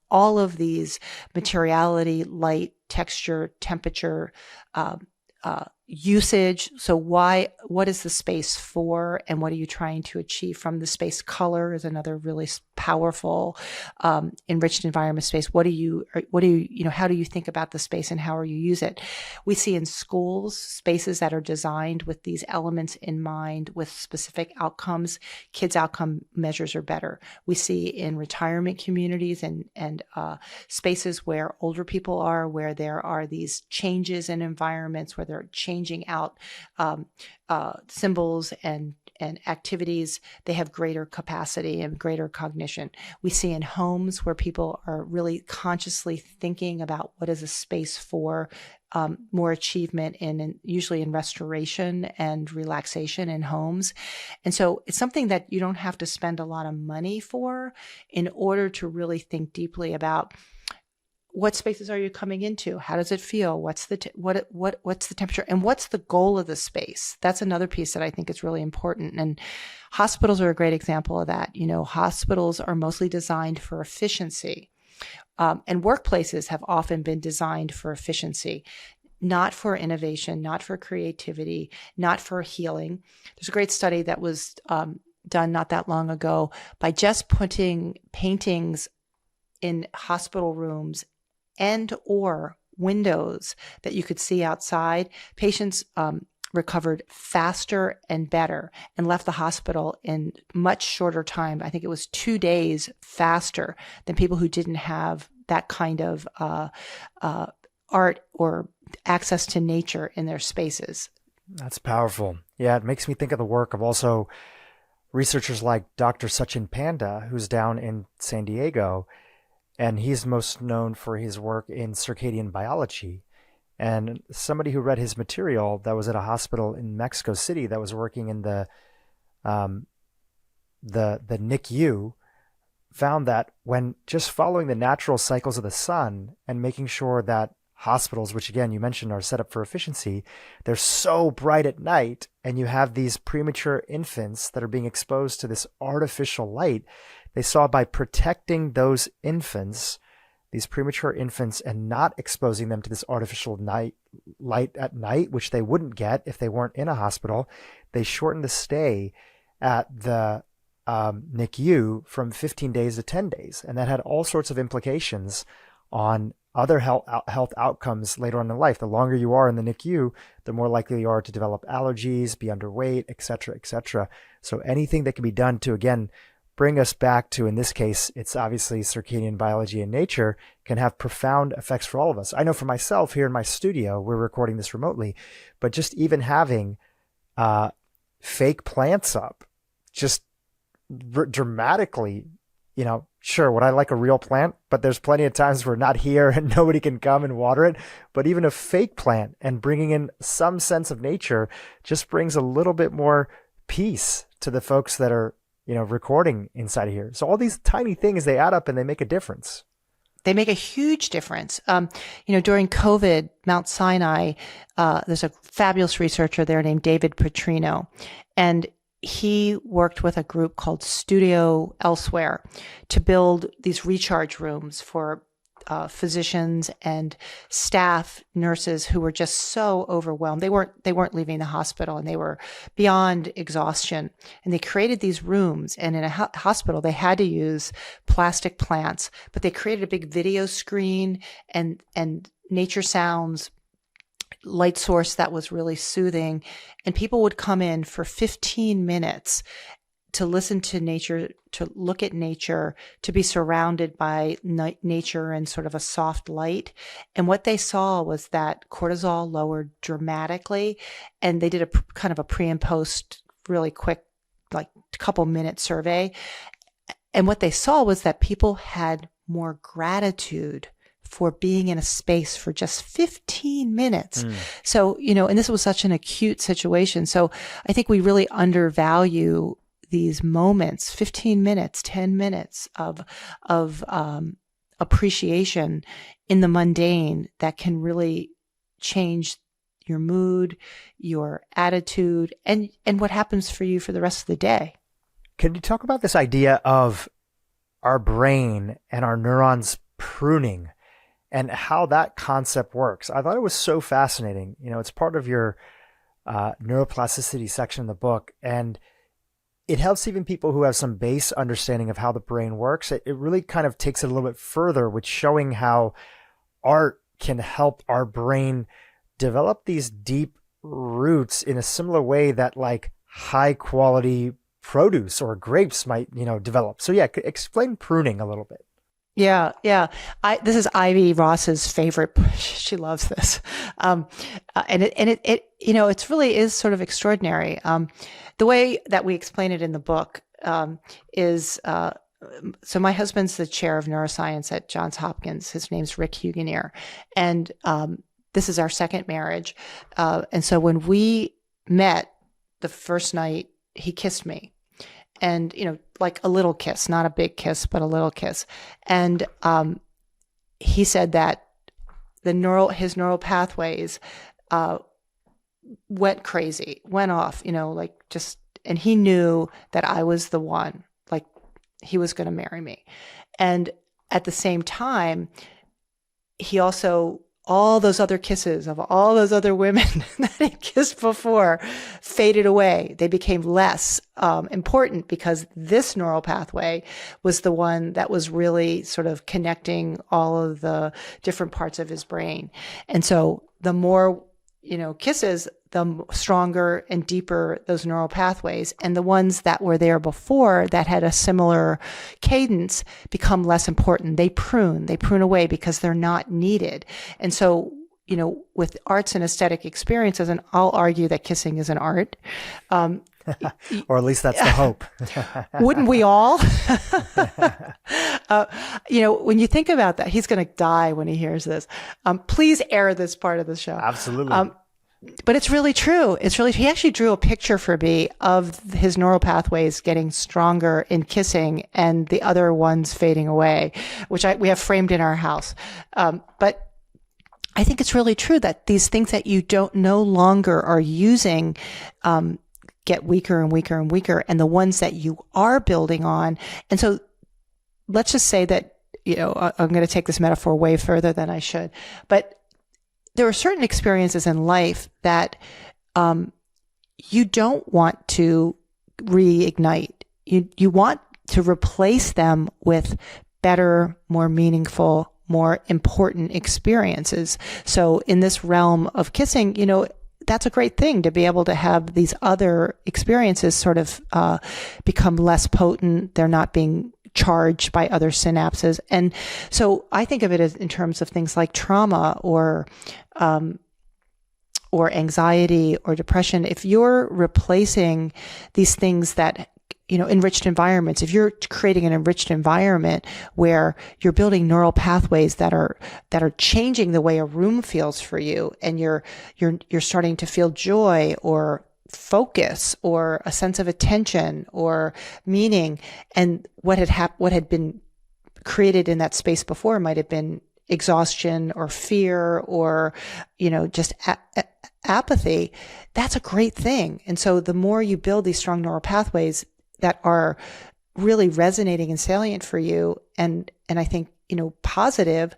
B: all of these materiality, light, texture, temperature, usage. So what is the space for, and what are you trying to achieve from the space? Color is another really powerful, enriched environment space. How do you think about the space and how are you use it? We see in schools, spaces that are designed with these elements in mind with specific outcomes. Kids' outcome measures are better. We see in retirement communities and spaces where older people are, where there are these changes in environments, where they're changing out symbols and activities, they have greater capacity and greater cognition. We see in homes where people are really consciously thinking about what is a space for, more achievement usually in restoration and relaxation in homes. And so it's something that you don't have to spend a lot of money for in order to really think deeply about what spaces are you coming into? How does it feel? What's the temperature? And what's the goal of the space? That's another piece that I think is really important. And hospitals are a great example of that. Hospitals are mostly designed for efficiency. And workplaces have often been designed for efficiency, not for innovation, not for creativity, not for healing. There's a great study that was done not that long ago by just putting paintings in hospital rooms and or windows that you could see outside. Patients recovered faster and better and left the hospital in much shorter time. I think it was 2 days faster than people who didn't have that kind of art or access to nature in their spaces.
A: That's powerful. Yeah, it makes me think of the work of also researchers like Dr. Sachin Panda, who's down in San Diego. And he's most known for his work in circadian biology. And somebody who read his material that was at a hospital in Mexico City that was working in the NICU found that when just following the natural cycles of the sun and making sure that hospitals, which again you mentioned are set up for efficiency, they're so bright at night, and you have these premature infants that are being exposed to this artificial light. They saw by protecting those infants these premature infants and not exposing them to this artificial light at night, which they wouldn't get if they weren't in a hospital, they shortened the stay at the NICU from 15 days to 10 days. And that had all sorts of implications on other health outcomes later on in life. The longer you are in the NICU, the more likely you are to develop allergies, be underweight, et cetera, et cetera. So anything that can be done to, again, bring us back to, in this case, it's obviously circadian biology and nature, can have profound effects for all of us. I know for myself here in my studio, we're recording this remotely, but just even having fake plants up just dramatically, sure, would I like a real plant? But there's plenty of times we're not here and nobody can come and water it. But even a fake plant and bringing in some sense of nature just brings a little bit more peace to the folks that are, recording inside of here. So all these tiny things, they add up and they make a difference.
B: They make a huge difference. During COVID, Mount Sinai, there's a fabulous researcher there named David Petrino, and he worked with a group called Studio Elsewhere to build these recharge rooms for physicians and staff, nurses who were just so overwhelmed. They weren't leaving the hospital and they were beyond exhaustion. And they created these rooms, and in a hospital, they had to use plastic plants, but they created a big video screen and nature sounds, light source that was really soothing. And people would come in for 15 minutes to listen to nature, to look at nature, to be surrounded by nature and sort of a soft light. And what they saw was that cortisol lowered dramatically. And they did a kind of a pre and post, really quick, like couple minute survey. And what they saw was that people had more gratitude for being in a space for just 15 minutes. So, and this was such an acute situation. So I think we really undervalue these moments, 15 minutes, 10 minutes of appreciation in the mundane that can really change your mood, your attitude, and what happens for you for the rest of the day.
A: Can you talk about this idea of our brain and our neurons pruning and how that concept works? I thought it was so fascinating. It's part of your neuroplasticity section in the book, and it helps even people who have some base understanding of how the brain works. It really kind of takes it a little bit further with showing how art can help our brain develop these deep roots in a similar way that like high quality produce or grapes might, develop. So yeah, explain pruning a little bit.
B: Yeah. This is Ivy Ross's favorite. She loves this. And it really is sort of extraordinary. The way that we explain it in the book, is, so my husband's the chair of neuroscience at Johns Hopkins. His name's Rick Huganier. And, this is our second marriage. And so when we met the first night, he kissed me. And, like a little kiss, not a big kiss, but a little kiss. And he said that his neural pathways went crazy, went off, and he knew that I was the one, like he was going to marry me. And at the same time, he also, all those other kisses of all those other women that he kissed before faded away. They became less important because this neural pathway was the one that was really sort of connecting all of the different parts of his brain. And so the more, kisses, the stronger and deeper those neural pathways. And the ones that were there before that had a similar cadence become less important. They prune away because they're not needed. And so, with arts and aesthetic experiences, and I'll argue that kissing is an art.
A: Or at least that's the hope.
B: Wouldn't we all? When you think about that, he's going to die when he hears this. Please air this part of the show.
A: Absolutely.
B: But it's really true. He actually drew a picture for me of his neural pathways getting stronger in kissing and the other ones fading away, which we have framed in our house. But I think it's really true that these things that you no longer are using, get weaker and weaker and weaker, and the ones that you are building on. And so let's just say that, I'm going to take this metaphor way further than I should, but there are certain experiences in life that you don't want to reignite. You want to replace them with better, more meaningful, more important experiences. So in this realm of kissing, that's a great thing to be able to have these other experiences sort of become less potent. They're not being charged by other synapses. And so I think of it as in terms of things like trauma or anxiety or depression. If you're replacing these things that, enriched environments, if you're creating an enriched environment where you're building neural pathways that are changing the way a room feels for you, and you're starting to feel joy or focus or a sense of attention or meaning, and what had been created in that space before might have been exhaustion or fear or just apathy, that's a great thing. And so the more you build these strong neural pathways that are really resonating and salient for you, and I think positive,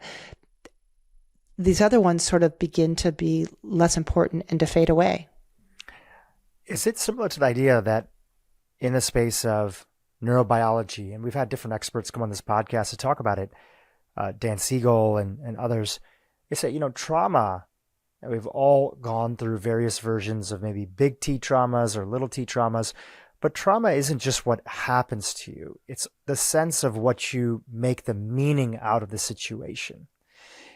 B: these other ones sort of begin to be less important and to fade away.
A: Is it similar to the idea that in the space of neurobiology, and we've had different experts come on this podcast to talk about it, Dan Siegel and others, they say, trauma, and we've all gone through various versions of maybe big T traumas or little t traumas, but trauma isn't just what happens to you. It's the sense of what you make the meaning out of the situation.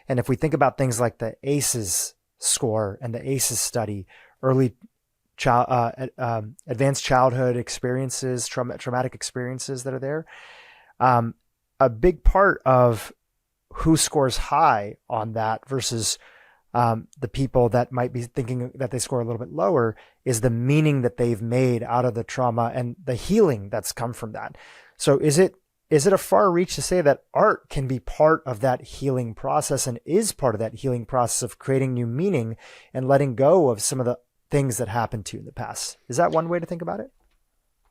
A: And if we think about things like the ACEs score and the ACEs study, early advanced childhood experiences, traumatic experiences that are there, a big part of who scores high on that versus the people that might be thinking that they score a little bit lower is the meaning that they've made out of the trauma and the healing that's come from that. So is it a far reach to say that art can be part of that healing process and is part of that healing process of creating new meaning and letting go of some of the things that happened to you in the past? Is that one way to think about it?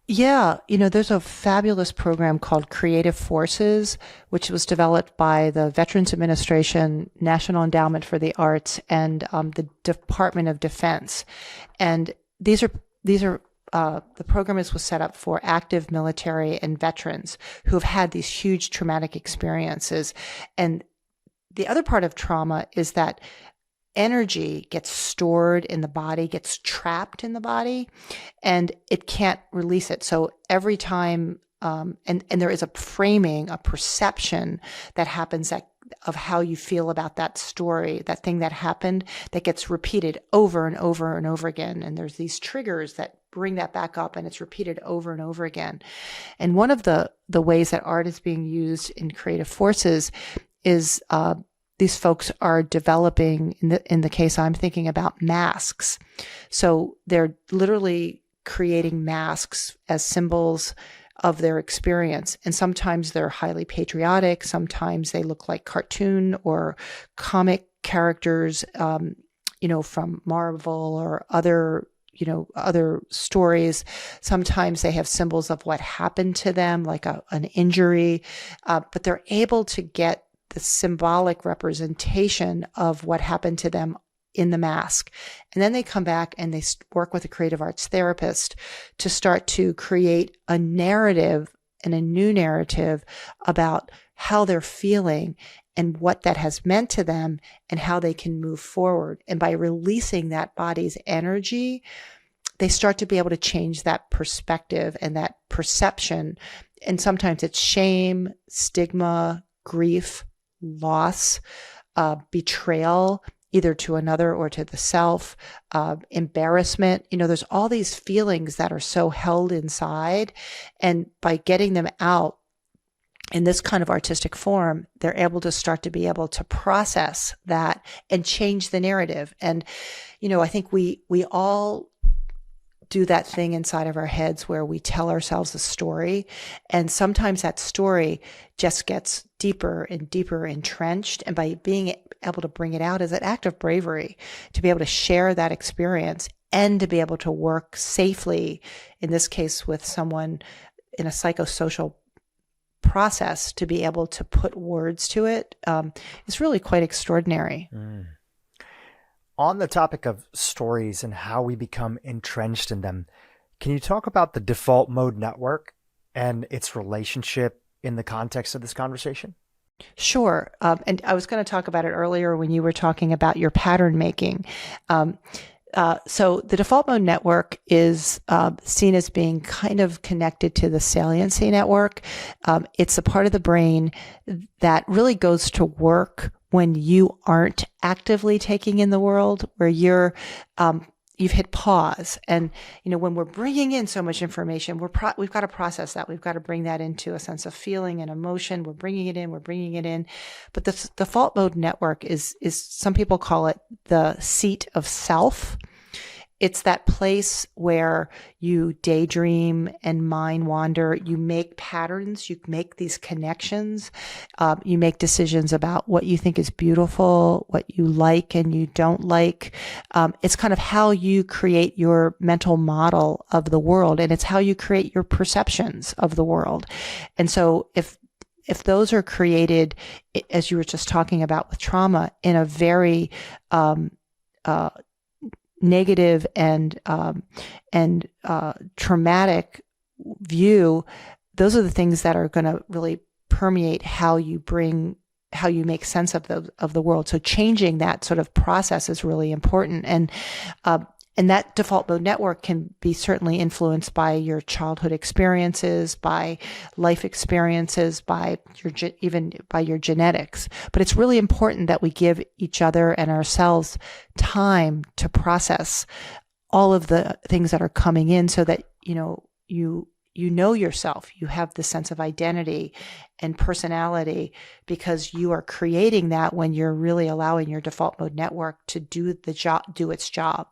B: Yeah, there's a fabulous program called Creative Forces, which was developed by the Veterans Administration, National Endowment for the Arts, and the Department of Defense. And these are the program was set up for active military and veterans who have had these huge traumatic experiences. And the other part of trauma is that energy gets stored in the body, gets trapped in the body, and it can't release it. So every time, and there is a framing, a perception that happens of how you feel about that story, that thing that happened, that gets repeated over and over and over again. And there's these triggers that bring that back up, and it's repeated over and over again. And one of the ways that art is being used in Creative Forces is these folks are developing, in the case I'm thinking about, masks. So they're literally creating masks as symbols of their experience. And sometimes they're highly patriotic. Sometimes they look like cartoon or comic characters, from Marvel or other stories. Sometimes they have symbols of what happened to them, like an injury, but they're able to get the symbolic representation of what happened to them in the mask. And then they come back and they work with a creative arts therapist to start to create a narrative and a new narrative about how they're feeling and what that has meant to them and how they can move forward. And by releasing that body's energy, they start to be able to change that perspective and that perception. And sometimes it's shame, stigma, grief, loss, betrayal, either to another or to the self, embarrassment. There's all these feelings that are so held inside. And by getting them out in this kind of artistic form, they're able to start to be able to process that and change the narrative. And, I think we all do that thing inside of our heads where we tell ourselves a story. And sometimes that story just gets deeper and deeper entrenched. And by being able to bring it out is an act of bravery to be able to share that experience and to be able to work safely, in this case with someone in a psychosocial process to be able to put words to it is really quite extraordinary.
A: On the topic of stories and how we become entrenched in them, can you talk about the default mode network and its relationship in the context of this conversation?
B: Sure. And I was going to talk about it earlier when you were talking about your pattern making. So the default mode network is seen as being kind of connected to the saliency network. It's a part of the brain that really goes to work when you aren't actively taking in the world, where you've hit pause. And, when we're bringing in so much information, we've got to process that. We've got to bring that into a sense of feeling and emotion. We're bringing it in. But the default mode network is some people call it the seat of self. It's that place where you daydream and mind wander. You make patterns. You make these connections. You make decisions about what you think is beautiful, what you like and you don't like. It's kind of how you create your mental model of the world, and it's how you create your perceptions of the world. And so if those are created, as you were just talking about with trauma, in a very negative and traumatic view, those are the things that are going to really permeate how you make sense of the world. So changing that sort of process is really important. And that default mode network can be certainly influenced by your childhood experiences, by life experiences, by even by your genetics. But it's really important that we give each other and ourselves time to process all of the things that are coming in, so that you know yourself. You have the sense of identity and personality, because you are creating that when you're really allowing your default mode network to do its job.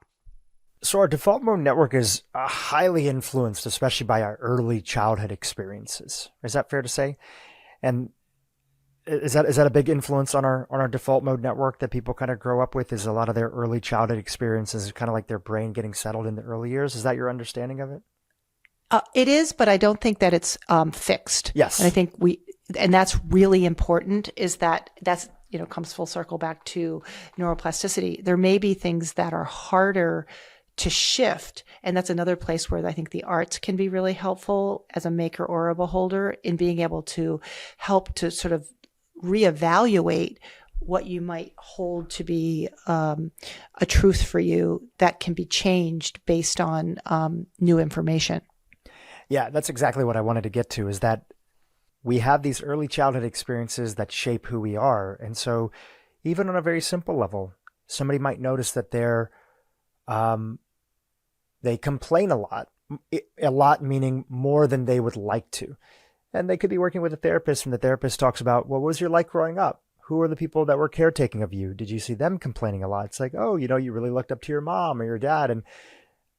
A: So our default mode network is highly influenced, especially by our early childhood experiences. Is that fair to say? And is that a big influence on our default mode network that people kind of grow up with? Is a lot of their early childhood experiences kind of like their brain getting settled in the early years? Is that your understanding of it?
B: It is, but I don't think that it's fixed.
A: Yes.
B: And I think and that's really important, is that's comes full circle back to neuroplasticity. There may be things that are harder to shift. And that's another place where I think the arts can be really helpful as a maker or a beholder, in being able to help to sort of reevaluate what you might hold to be a truth for you that can be changed based on new information.
A: Yeah, that's exactly what I wanted to get to, is that we have these early childhood experiences that shape who we are. And so even on a very simple level, somebody might notice that they complain a lot meaning more than they would like to. And they could be working with a therapist, and the therapist talks about, well, what was your life growing up? Who are the people that were caretaking of you? Did you see them complaining a lot? It's like, oh, you really looked up to your mom or your dad. And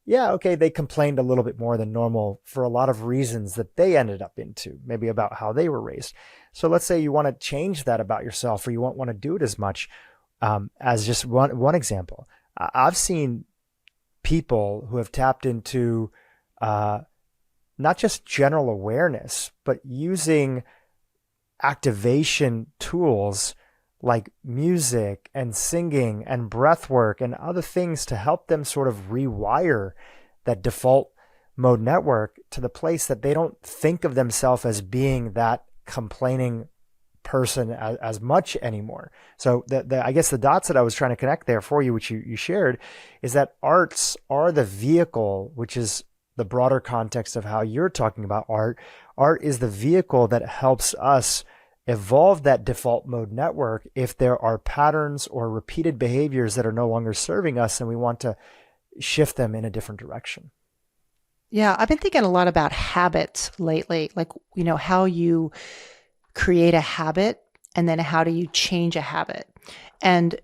A: yeah, okay, they complained a little bit more than normal for a lot of reasons that they ended up into, maybe about how they were raised. So let's say you want to change that about yourself, or you won't want to do it as much. As just one example, I've seen people who have tapped into not just general awareness, but using activation tools like music and singing and breath work and other things to help them sort of rewire that default mode network to the place that they don't think of themselves as being that complaining person as much anymore. So I guess the dots that I was trying to connect there for you, which you shared, is that arts are the vehicle, which is the broader context of how you're talking about art. Art is the vehicle that helps us evolve that default mode network if there are patterns or repeated behaviors that are no longer serving us and we want to shift them in a different direction.
B: Yeah, I've been thinking a lot about habits lately, like, how you create a habit and then how do you change a habit. And,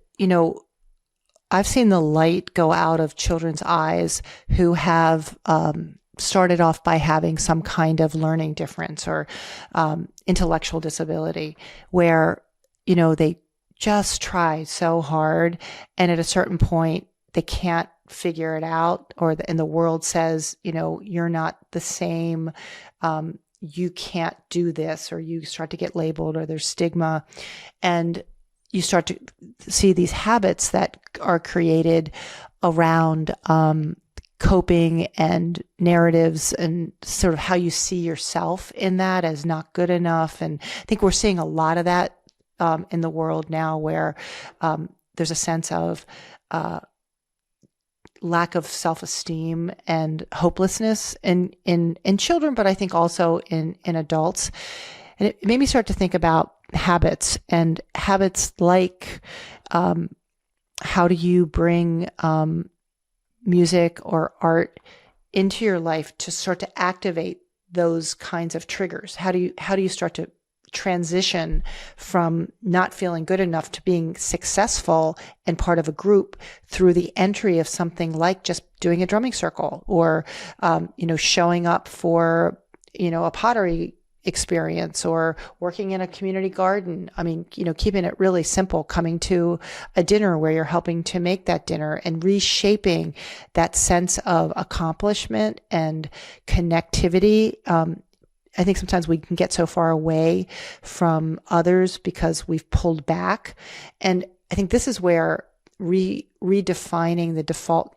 B: I've seen the light go out of children's eyes who have started off by having some kind of learning difference or intellectual disability, where, they just try so hard, and at a certain point they can't figure it out, and the world says, you're not the same you can't do this, or you start to get labeled, or there's stigma, and you start to see these habits that are created around coping and narratives, and sort of how you see yourself in that as not good enough. And I think we're seeing a lot of that in the world now, where there's a sense of lack of self-esteem and hopelessness in children, but I think also in adults. And it made me start to think about habits, and habits like how do you bring music or art into your life to start to activate those kinds of triggers? How do you start to transition from not feeling good enough to being successful and part of a group through the entry of something like just doing a drumming circle, or showing up for a pottery experience, or working in a community garden. I mean, keeping it really simple, coming to a dinner where you're helping to make that dinner, and reshaping that sense of accomplishment and connectivity. I think sometimes we can get so far away from others because we've pulled back. And I think this is where redefining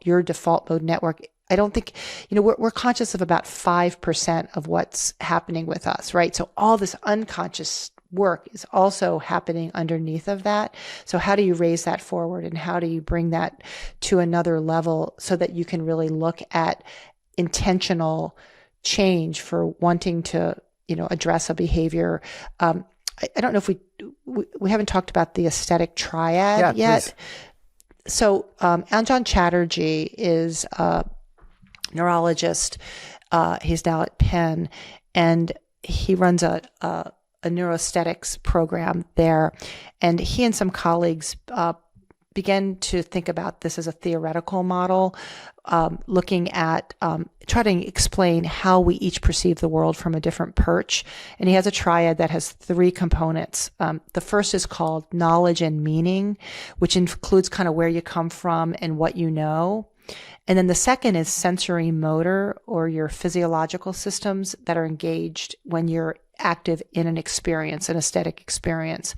B: your default mode network. I don't think, we're conscious of about 5% of what's happening with us, right? So all this unconscious work is also happening underneath of that. So how do you raise that forward, and how do you bring that to another level so that you can really look at intentional change for wanting to, address a behavior? I don't know if we haven't talked about the aesthetic triad yet. Please. So Anjan Chatterjee is a neurologist. He's now at Penn, and he runs a neuroaesthetics program there. And he and some colleagues began to think about this as a theoretical model, looking at trying to explain how we each perceive the world from a different perch. And he has a triad that has 3 components. The first is called knowledge and meaning, which includes kind of where you come from and what you know. And then the second is sensory motor, or your physiological systems that are engaged when you're active in an experience, an aesthetic experience.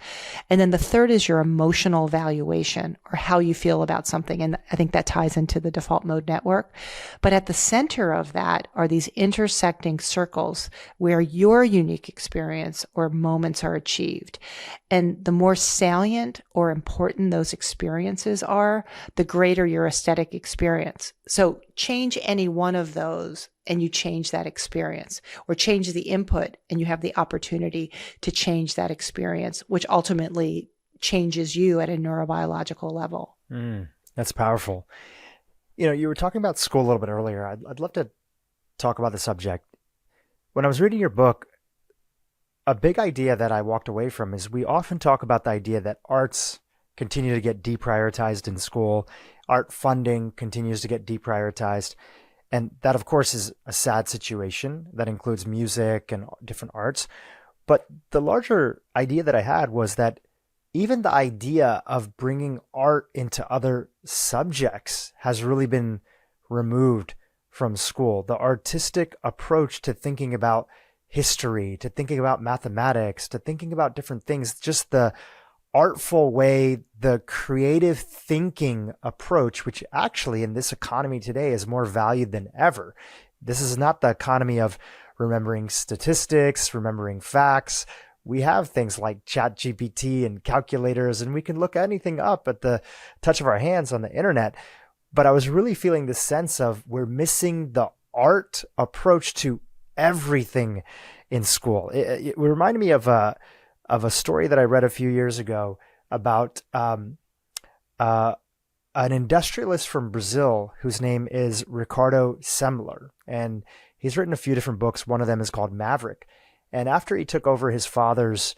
B: And then the third is your emotional valuation, or how you feel about something. And I think that ties into the default mode network. But at the center of that are these intersecting circles where your unique experience or moments are achieved. And the more salient or important those experiences are, the greater your aesthetic experience. So change any one of those and you change that experience, or change the input and you have the opportunity to change that experience, which ultimately changes you at a neurobiological level.
A: That's powerful. You were talking about school a little bit earlier. I'd love to talk about the subject. When I was reading your book, a big idea that I walked away from is we often talk about the idea that arts continue to get deprioritized in school. Art funding continues to get deprioritized. And that, of course, is a sad situation that includes music and different arts. But the larger idea that I had was that even the idea of bringing art into other subjects has really been removed from school. The artistic approach to thinking about history, to thinking about mathematics, to thinking about different things, just the artful way, the creative thinking approach, which actually in this economy today is more valued than ever. This is not the economy of remembering statistics, remembering facts. We have things like ChatGPT and calculators, and we can look anything up at the touch of our hands on the internet. But I was really feeling the sense of we're missing the art approach to everything in school. It reminded me of a story that I read a few years ago about an industrialist from Brazil whose name is Ricardo Semler. And he's written a few different books. One of them is called Maverick. And after he took over his father's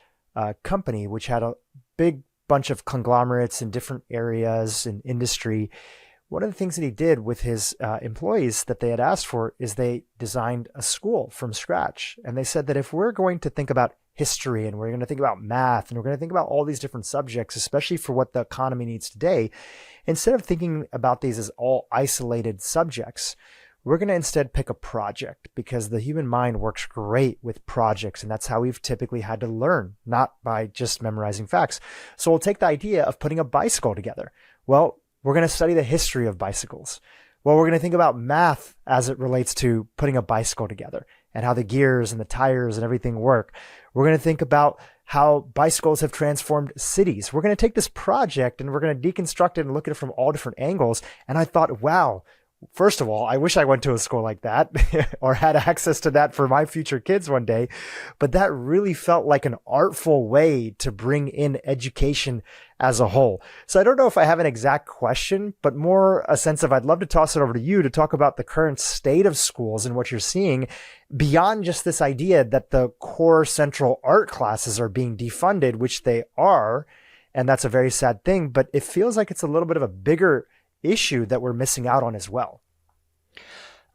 A: company, which had a big bunch of conglomerates in different areas in industry, one of the things that he did with his employees that they had asked for is they designed a school from scratch. And they said that if we're going to think about history and we're going to think about math and we're going to think about all these different subjects, especially for what the economy needs today, instead of thinking about these as all isolated subjects, we're going to instead pick a project, because the human mind works great with projects, and that's how we've typically had to learn, not by just memorizing facts. So we'll take the idea of putting a bicycle together. Well, we're going to study the history of bicycles. Well, we're going to think about math as it relates to putting a bicycle together and how the gears and the tires and everything work. We're going to think about how bicycles have transformed cities. We're going to take this project and we're going to deconstruct it and look at it from all different angles. And I thought, wow, first of all, I wish I went to a school like that or had access to that for my future kids one day. But that really felt like an artful way to bring in education as a whole. So I don't know if I have an exact question, but more a sense of I'd love to toss it over to you to talk about the current state of schools and what you're seeing beyond just this idea that the core central art classes are being defunded, which they are. And that's a very sad thing, but it feels like it's a little bit of a bigger issue that we're missing out on as well.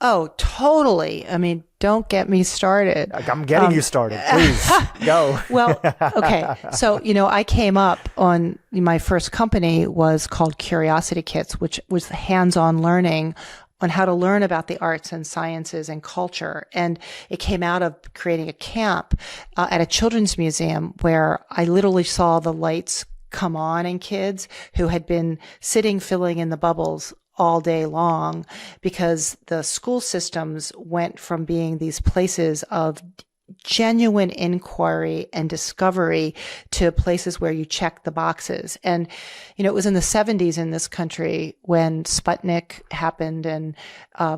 B: Oh, totally. I mean, don't get me started.
A: I'm getting you started. Please go.
B: Well, okay. So, I came up on my first company was called Curiosity Kits, which was hands-on learning on how to learn about the arts and sciences and culture. And it came out of creating a camp at a children's museum where I literally saw the lights come on in kids who had been sitting filling in the bubbles all day long, because the school systems went from being these places of genuine inquiry and discovery to places where you check the boxes. And, it was in the 70s in this country when Sputnik happened. And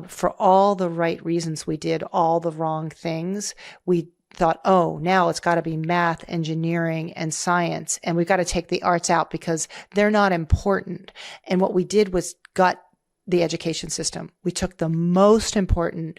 B: for all the right reasons, we did all the wrong things. We thought, oh, now it's got to be math, engineering, and science. And we've got to take the arts out because they're not important. And what we did was gut the education system. We took the most important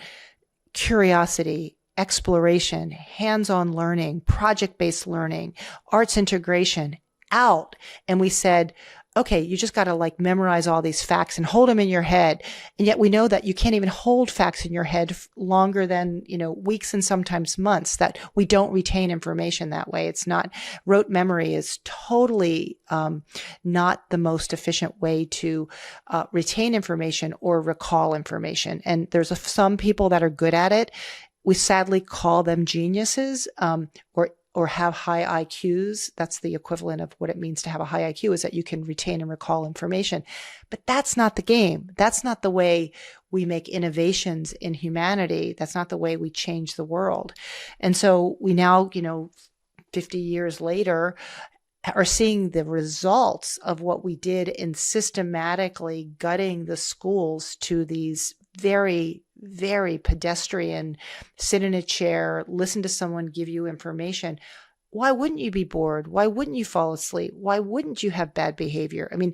B: curiosity, exploration, hands-on learning, project-based learning, arts integration out. And we said, okay, you just got to memorize all these facts and hold them in your head. And yet we know that you can't even hold facts in your head longer than, weeks and sometimes months, that we don't retain information that way. It's not, rote memory is totally not the most efficient way to retain information or recall information. And there's some people that are good at it. We sadly call them geniuses, or have high IQs. That's the equivalent of what it means to have a high IQ, is that you can retain and recall information. But that's not the game. That's not the way we make innovations in humanity. That's not the way we change the world. And so we now, 50 years later, are seeing the results of what we did in systematically gutting the schools to these very, very pedestrian, sit in a chair, listen to someone give you information. Why wouldn't you be bored? Why wouldn't you fall asleep? Why wouldn't you have bad behavior? I mean,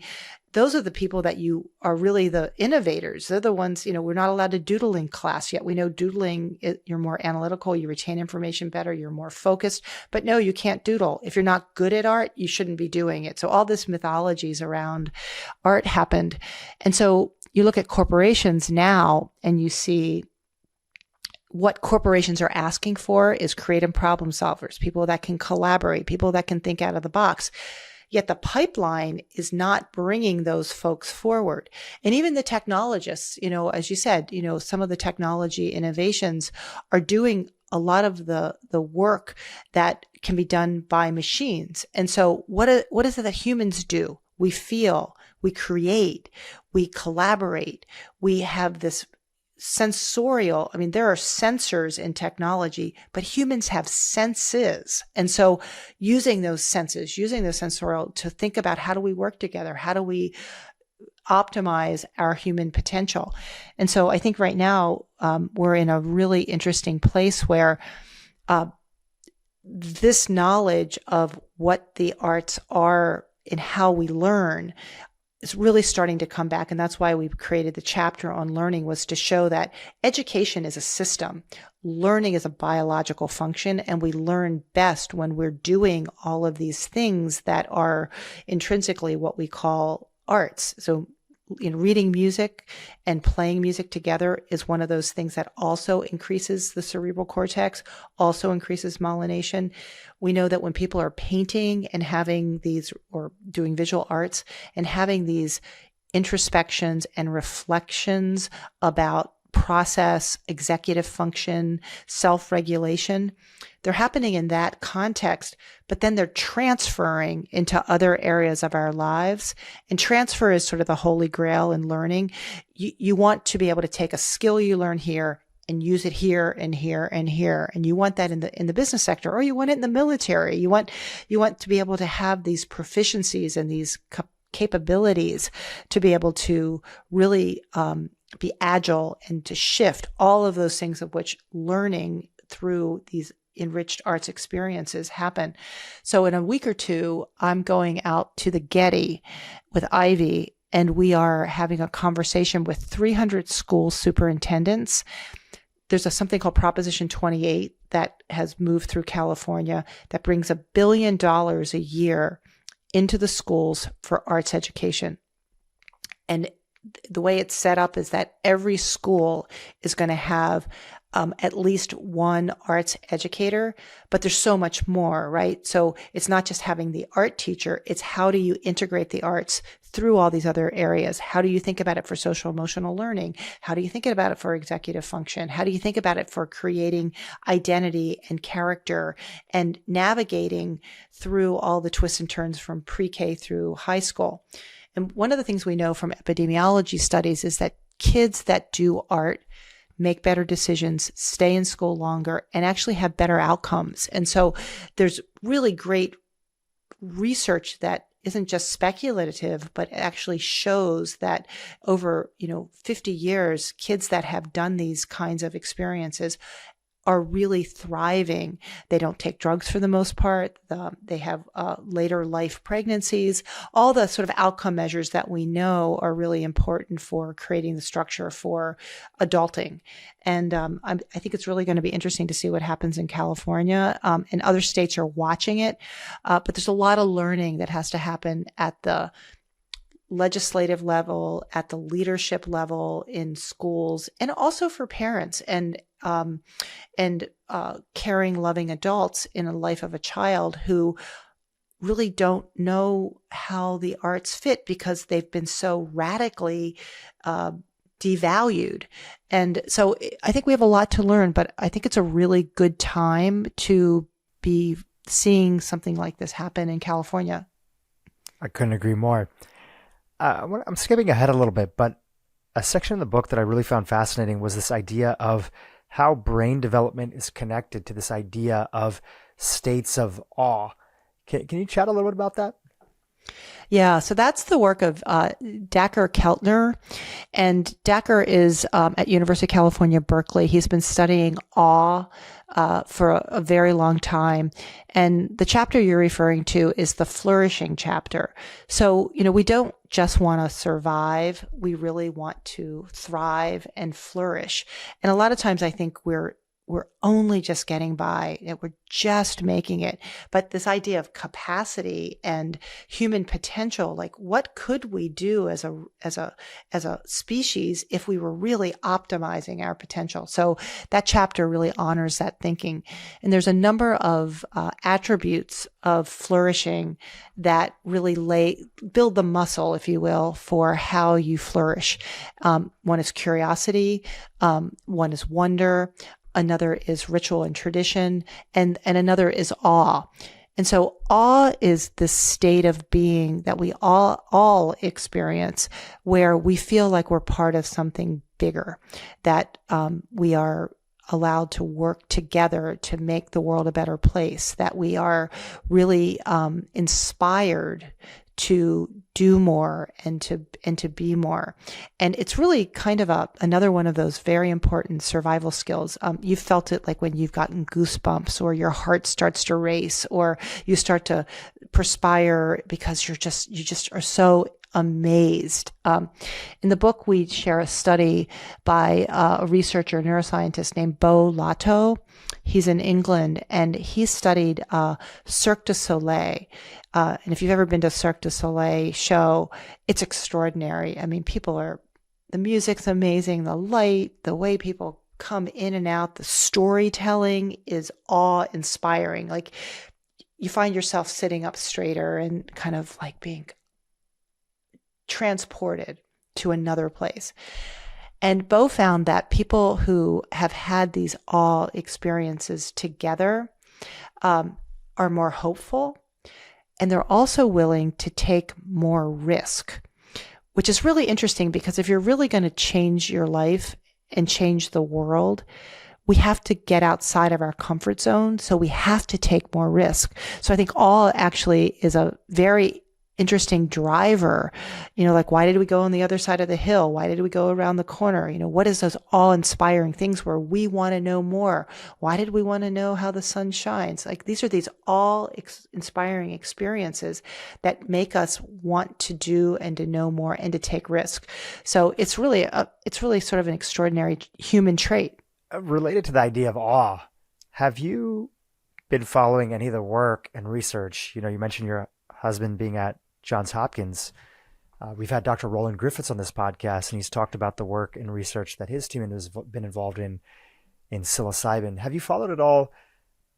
B: those are the people that you are really the innovators. They're the ones, we're not allowed to doodle in class yet. We know doodling, you're more analytical, you retain information better, you're more focused. But no, you can't doodle. If you're not good at art, you shouldn't be doing it. So all this mythologies around art happened. And so you look at corporations now and you see what corporations are asking for is creative problem solvers, people that can collaborate, people that can think out of the box. Yet the pipeline is not bringing those folks forward. And even the technologists, as you said, some of the technology innovations are doing a lot of the work that can be done by machines. And so what is it that humans do? We feel, we create, we collaborate, we have this sensorial. I mean, there are sensors in technology, but humans have senses. And so using those senses, using the sensorial to think about how do we work together? How do we optimize our human potential? And so I think right now we're in a really interesting place where this knowledge of what the arts are and how we learn is really starting to come back. And that's why we've created the chapter on learning, was to show that education is a system. Learning is a biological function, and we learn best when we're doing all of these things that are intrinsically what we call arts. So reading music and playing music together is one of those things that also increases the cerebral cortex, also increases myelination. We know that when people are painting and having these, or doing visual arts and having these introspections and reflections about process, executive function, self-regulation. They're happening in that context, but then they're transferring into other areas of our lives. And transfer is sort of the holy grail in learning. You want to be able to take a skill you learn here and use it here and here and here. And you want that in the business sector, or you want it in the military. You want to be able to have these proficiencies and these capabilities to be able to really be agile and to shift all of those things of which learning through these enriched arts experiences happen. So in a week or two, I'm going out to the Getty with Ivy, and we are having a conversation with 300 school superintendents. There's something called Proposition 28 that has moved through California that brings $1 billion a year into the schools for arts education. And the way it's set up is that every school is going to have at least one arts educator, but there's so much more, right? So it's not just having the art teacher, it's how do you integrate the arts through all these other areas? How do you think about it for social emotional learning? How do you think about it for executive function? How do you think about it for creating identity and character and navigating through all the twists and turns from pre-K through high school? And one of the things we know from epidemiology studies is that kids that do art make better decisions, stay in school longer, and actually have better outcomes. And so there's really great research that isn't just speculative, but actually shows that over, 50 years, kids that have done these kinds of experiences are really thriving. They don't take drugs for the most part. They have later life pregnancies. All the sort of outcome measures that we know are really important for creating the structure for adulting. And I think it's really going to be interesting to see what happens in California. And other states are watching it. But there's a lot of learning that has to happen at the legislative level, at the leadership level in schools, and also for parents and caring, loving adults in a life of a child who really don't know how the arts fit because they've been so radically devalued. And so I think we have a lot to learn, but I think it's a really good time to be seeing something like this happen in California.
A: I couldn't agree more. I'm skipping ahead a little bit, but a section in the book that I really found fascinating was this idea of how brain development is connected to this idea of states of awe. Can you chat a little bit about that?
B: Yeah, so that's the work of Dacher Keltner, and Dacher is at University of California, Berkeley. He's been studying awe for a very long time, and the chapter you're referring to is the flourishing chapter. So, we don't just want to survive, we really want to thrive and flourish. And a lot of times I think we're only just getting by, we're just making it. But this idea of capacity and human potential, like what could we do as a species if we were really optimizing our potential? So that chapter really honors that thinking. And there's a number of attributes of flourishing that really build the muscle, if you will, for how you flourish. One is curiosity. One is wonder. Another is ritual and tradition, and another is awe. And so awe is the state of being that we all experience, where we feel like we're part of something bigger, that we are allowed to work together to make the world a better place, that we are really inspired to do more and to be more. And it's really kind of another one of those very important survival skills. You've felt it like when you've gotten goosebumps, or your heart starts to race, or you start to perspire because you just are so amazed. In the book, we share a study by a researcher, a neuroscientist named Bo Lato. He's in England, and he studied Cirque du Soleil. And if you've ever been to a Cirque du Soleil show, it's extraordinary. I mean, the music's amazing, the light, the way people come in and out, the storytelling is awe-inspiring. Like, you find yourself sitting up straighter and kind of like being transported to another place. And Bo found that people who have had these all experiences together are more hopeful, and they're also willing to take more risk, which is really interesting because if you're really going to change your life and change the world, we have to get outside of our comfort zone. So we have to take more risk. So I think awe actually is a very interesting driver. Like, why did we go on the other side of the hill? Why did we go around the corner? What is those awe-inspiring things where we want to know more? Why did we want to know how the sun shines? Like, these are these inspiring experiences that make us want to do and to know more and to take risk. So it's really sort of an extraordinary human trait.
A: Related to the idea of awe, have you been following any of the work and research? You mentioned your husband being at Johns Hopkins. We've had Dr. Roland Griffiths on this podcast, and he's talked about the work and research that his team has been involved in psilocybin. Have you followed at all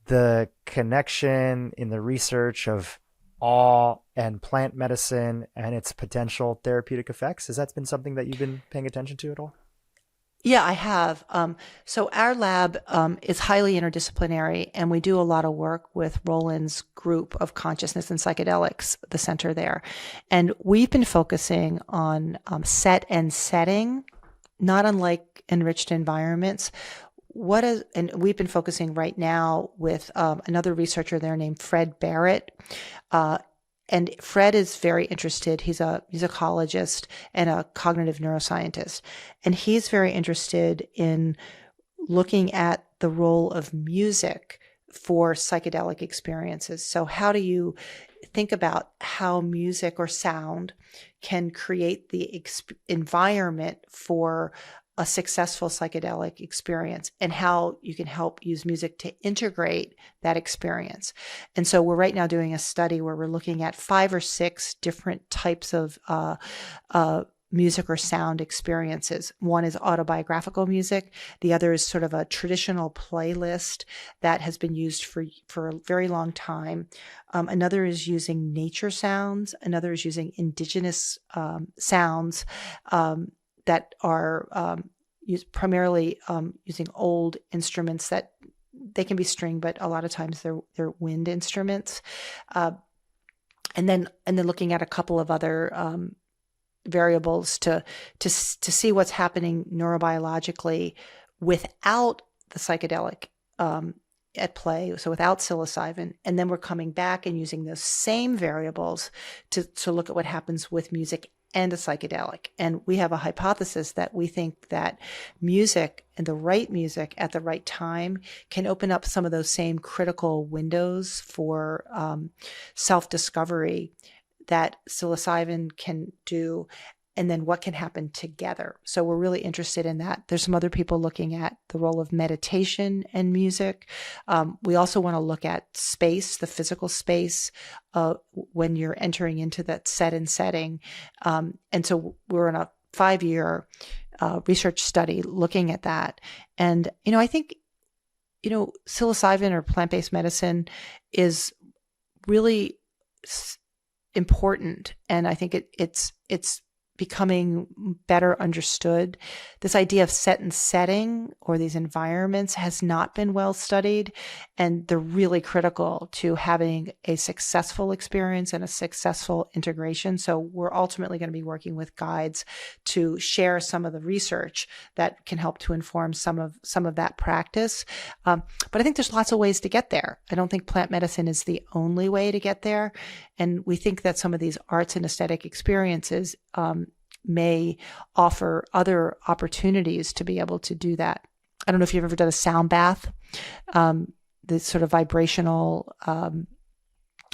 A: the connection in the research of awe and plant medicine and its potential therapeutic effects? Has that been something that you've been paying attention to at all?
B: Yeah, I have. So our lab is highly interdisciplinary, and we do a lot of work with Roland's group of consciousness and psychedelics, the center there. And we've been focusing on set and setting, not unlike enriched environments. And we've been focusing right now with another researcher there named Fred Barrett. And Fred is very interested. He's a musicologist and a cognitive neuroscientist. And he's very interested in looking at the role of music for psychedelic experiences. So how do you think about how music or sound can create the environment for a successful psychedelic experience, and how you can help use music to integrate that experience? And so we're right now doing a study where we're looking at 5 or 6 different types of music or sound experiences. One is autobiographical music. The other is sort of a traditional playlist that has been used for a very long time. Another is using nature sounds. Another is using indigenous sounds that are primarily using old instruments that they can be string, but a lot of times they're wind instruments. And then looking at a couple of other variables to see what's happening neurobiologically without the psychedelic at play, so without psilocybin. And then we're coming back and using those same variables to look at what happens with music and a psychedelic. And we have a hypothesis that we think that music and the right music at the right time can open up some of those same critical windows for self-discovery that psilocybin can do, and then what can happen together. So we're really interested in that. There's some other people looking at the role of meditation and music. We also want to look at space, the physical space, when you're entering into that set and setting. And so we're in a 5-year research study looking at that. And, I think, psilocybin or plant-based medicine is really important. And I think it's becoming better understood. This idea of set and setting or these environments has not been well studied, and they're really critical to having a successful experience and a successful integration. So we're ultimately going to be working with guides to share some of the research that can help to inform some of that practice. But I think there's lots of ways to get there. I don't think plant medicine is the only way to get there. And we think that some of these arts and aesthetic experiences may offer other opportunities to be able to do that. I don't know if you've ever done a sound bath, the sort of vibrational,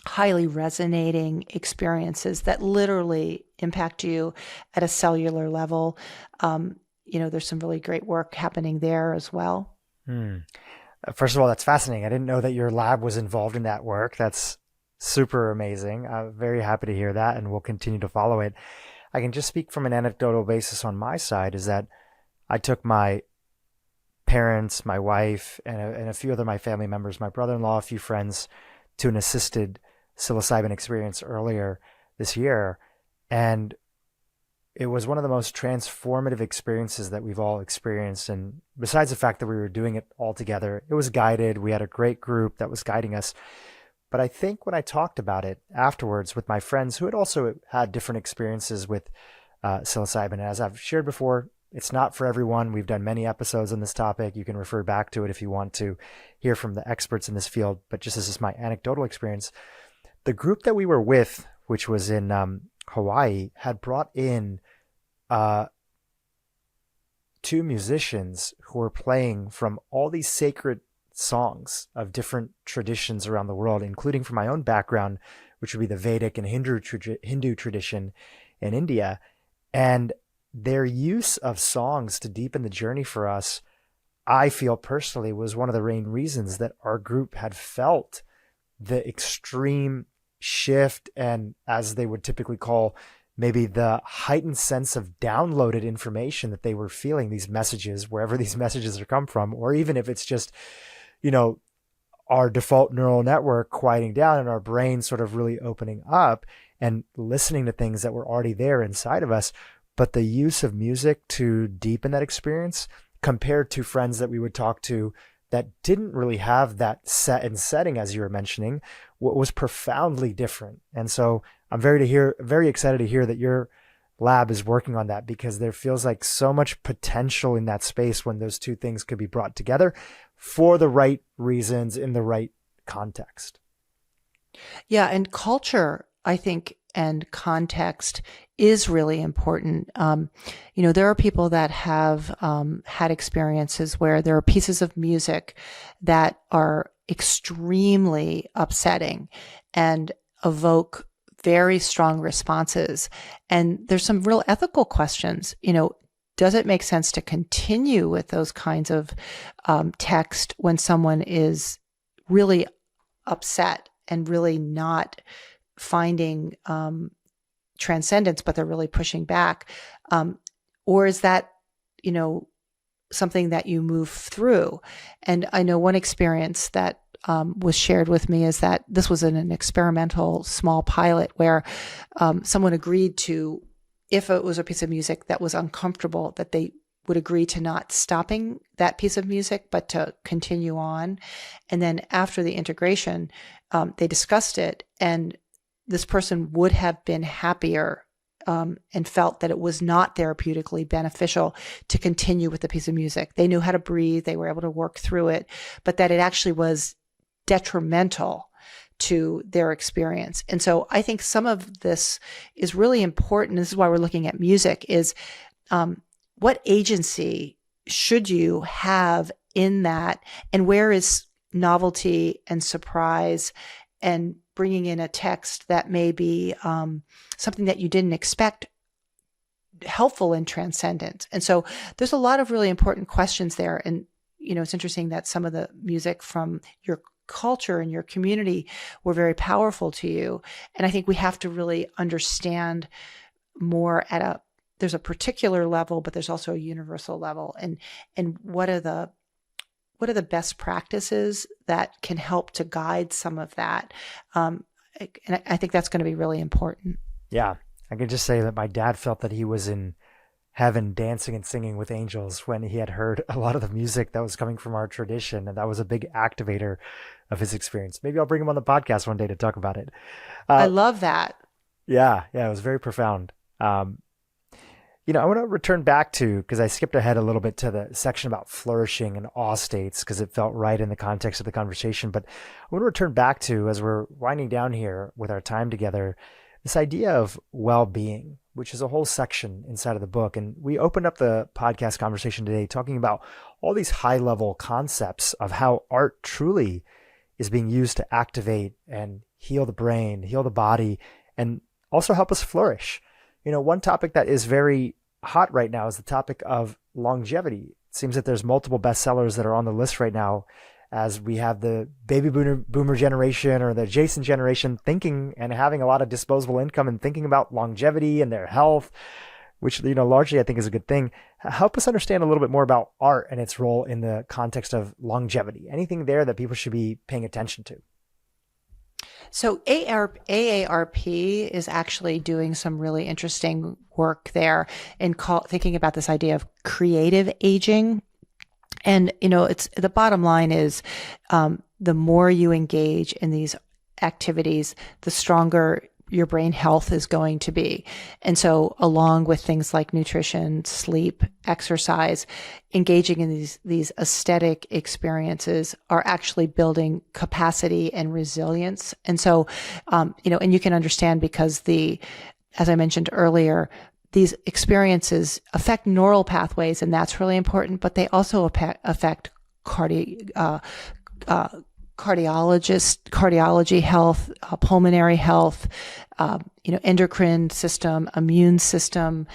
B: highly resonating experiences that literally impact you at a cellular level. There's some really great work happening there as well.
A: First of all, that's fascinating. I didn't know that your lab was involved in that work. That's super amazing. I'm very happy to hear that, and we'll continue to follow it. I can just speak from an anecdotal basis on my side, is that I took my parents, my wife, and a few other my family members, my brother-in-law, a few friends, to an assisted psilocybin experience earlier this year. And it was one of the most transformative experiences that we've all experienced. And besides the fact that we were doing it all together, it was guided. We had a great group that was guiding us. But I think when I talked about it afterwards with my friends who had also had different experiences with psilocybin, as I've shared before, it's not for everyone. We've done many episodes on this topic. You can refer back to it if you want to hear from the experts in this field. But just as is my anecdotal experience, the group that we were with, which was in Hawaii, had brought in 2 musicians who were playing from all these sacred songs of different traditions around the world, including from my own background, which would be the Vedic and Hindu tradition in India. And their use of songs to deepen the journey for us, I feel personally, was one of the main reasons that our group had felt the extreme shift and, as they would typically call, maybe the heightened sense of downloaded information that they were feeling, these messages, wherever these messages are come from, or even if it's just, our default neural network quieting down and our brain sort of really opening up and listening to things that were already there inside of us. But the use of music to deepen that experience compared to friends that we would talk to that didn't really have that set and setting, as you were mentioning, was profoundly different. And so I'm very excited to hear that your lab is working on that, because there feels like so much potential in that space when those two things could be brought together for the right reasons in the right context.
B: Yeah. And culture, I think, and context is really important. There are people that have had experiences where there are pieces of music that are extremely upsetting and evoke very strong responses. And there's some real ethical questions. Does it make sense to continue with those kinds of text when someone is really upset and really not finding transcendence, but they're really pushing back? Or is that, something that you move through? And I know one experience that was shared with me is that this was in an experimental small pilot where someone agreed to, if it was a piece of music that was uncomfortable, that they would agree to not stopping that piece of music, but to continue on. And then after the integration, they discussed it, and this person would have been happier and felt that it was not therapeutically beneficial to continue with the piece of music. They knew how to breathe. They were able to work through it, but that it actually was detrimental to their experience. And so I think some of this is really important. This is why we're looking at music, is what agency should you have in that? And where is novelty and surprise and bringing in a text that may be something that you didn't expect helpful in transcendence? And so there's a lot of really important questions there. And, it's interesting that some of the music from your culture and your community were very powerful to you. And I think we have to really understand more there's a particular level, but there's also a universal level. And what are the best practices that can help to guide some of that? And I think that's going to be really important.
A: Yeah. I can just say that my dad felt that he was in heaven dancing and singing with angels when he had heard a lot of the music that was coming from our tradition. And that was a big activator of his experience. Maybe I'll bring him on the podcast one day to talk about it.
B: I love that.
A: Yeah. It was very profound. I want to return back to, because I skipped ahead a little bit to the section about flourishing and awe states, because it felt right in the context of the conversation. But I want to return back to, as we're winding down here with our time together, this idea of well-being, which is a whole section inside of the book. And we opened up the podcast conversation today talking about all these high-level concepts of how art truly is being used to activate and heal the brain, heal the body, and also help us flourish. One topic that is very hot right now is the topic of longevity. It seems that there's multiple bestsellers that are on the list right now, as we have the baby boomer generation or the adjacent generation thinking and having a lot of disposable income and thinking about longevity and their health, which, largely I think is a good thing. Help us understand a little bit more about art and its role in the context of longevity. Anything there that people should be paying attention to?
B: So AARP is actually doing some really interesting work there in thinking about this idea of creative aging. And, it's the bottom line is, the more you engage in these activities, the stronger your brain health is going to be. And so along with things like nutrition, sleep, exercise, engaging in these aesthetic experiences are actually building capacity and resilience. And so, and you can understand because as I mentioned earlier, these experiences affect neural pathways, and that's really important, but they also affect cardiology health, pulmonary health, endocrine system, immune system,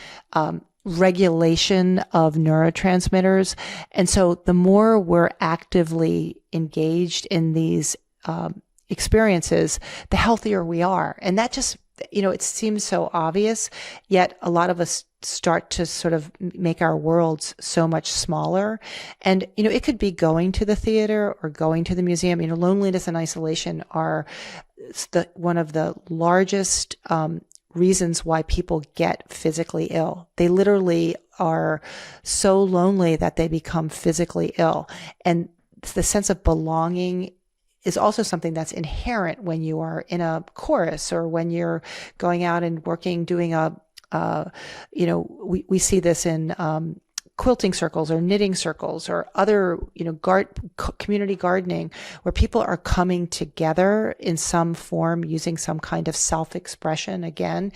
B: regulation of neurotransmitters. And so the more we're actively engaged in these experiences, the healthier we are. And that just, it seems so obvious, yet a lot of us start to sort of make our worlds so much smaller. And, it could be going to the theater or going to the museum. Loneliness and isolation are one of the largest reasons why people get physically ill. They literally are so lonely that they become physically ill. And the sense of belonging is also something that's inherent when you are in a chorus or when you're going out and working, doing we see this in quilting circles or knitting circles or other, community gardening, where people are coming together in some form using some kind of self-expression again.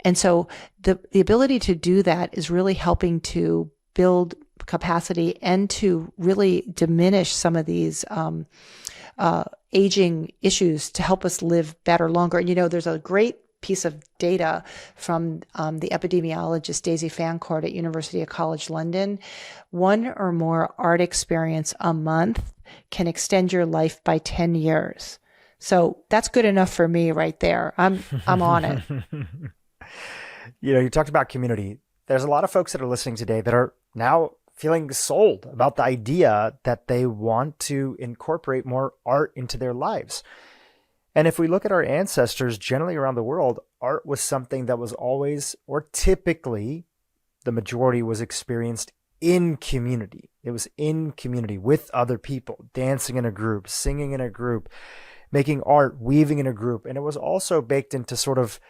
B: And so the ability to do that is really helping to build capacity and to really diminish some of these aging issues to help us live better, longer. And, there's a great piece of data from the epidemiologist Daisy Fancourt at University College London. 1 or more art experience a month can extend your life by 10 years. So that's good enough for me right there. I'm on it.
A: You talked about community. There's a lot of folks that are listening today that are now feeling sold about the idea that they want to incorporate more art into their lives. And if we look at our ancestors generally around the world, art was something that was always, or typically, the majority was experienced in community. It was in community with other people, dancing in a group, singing in a group, making art, weaving in a group. And it was also baked into sort of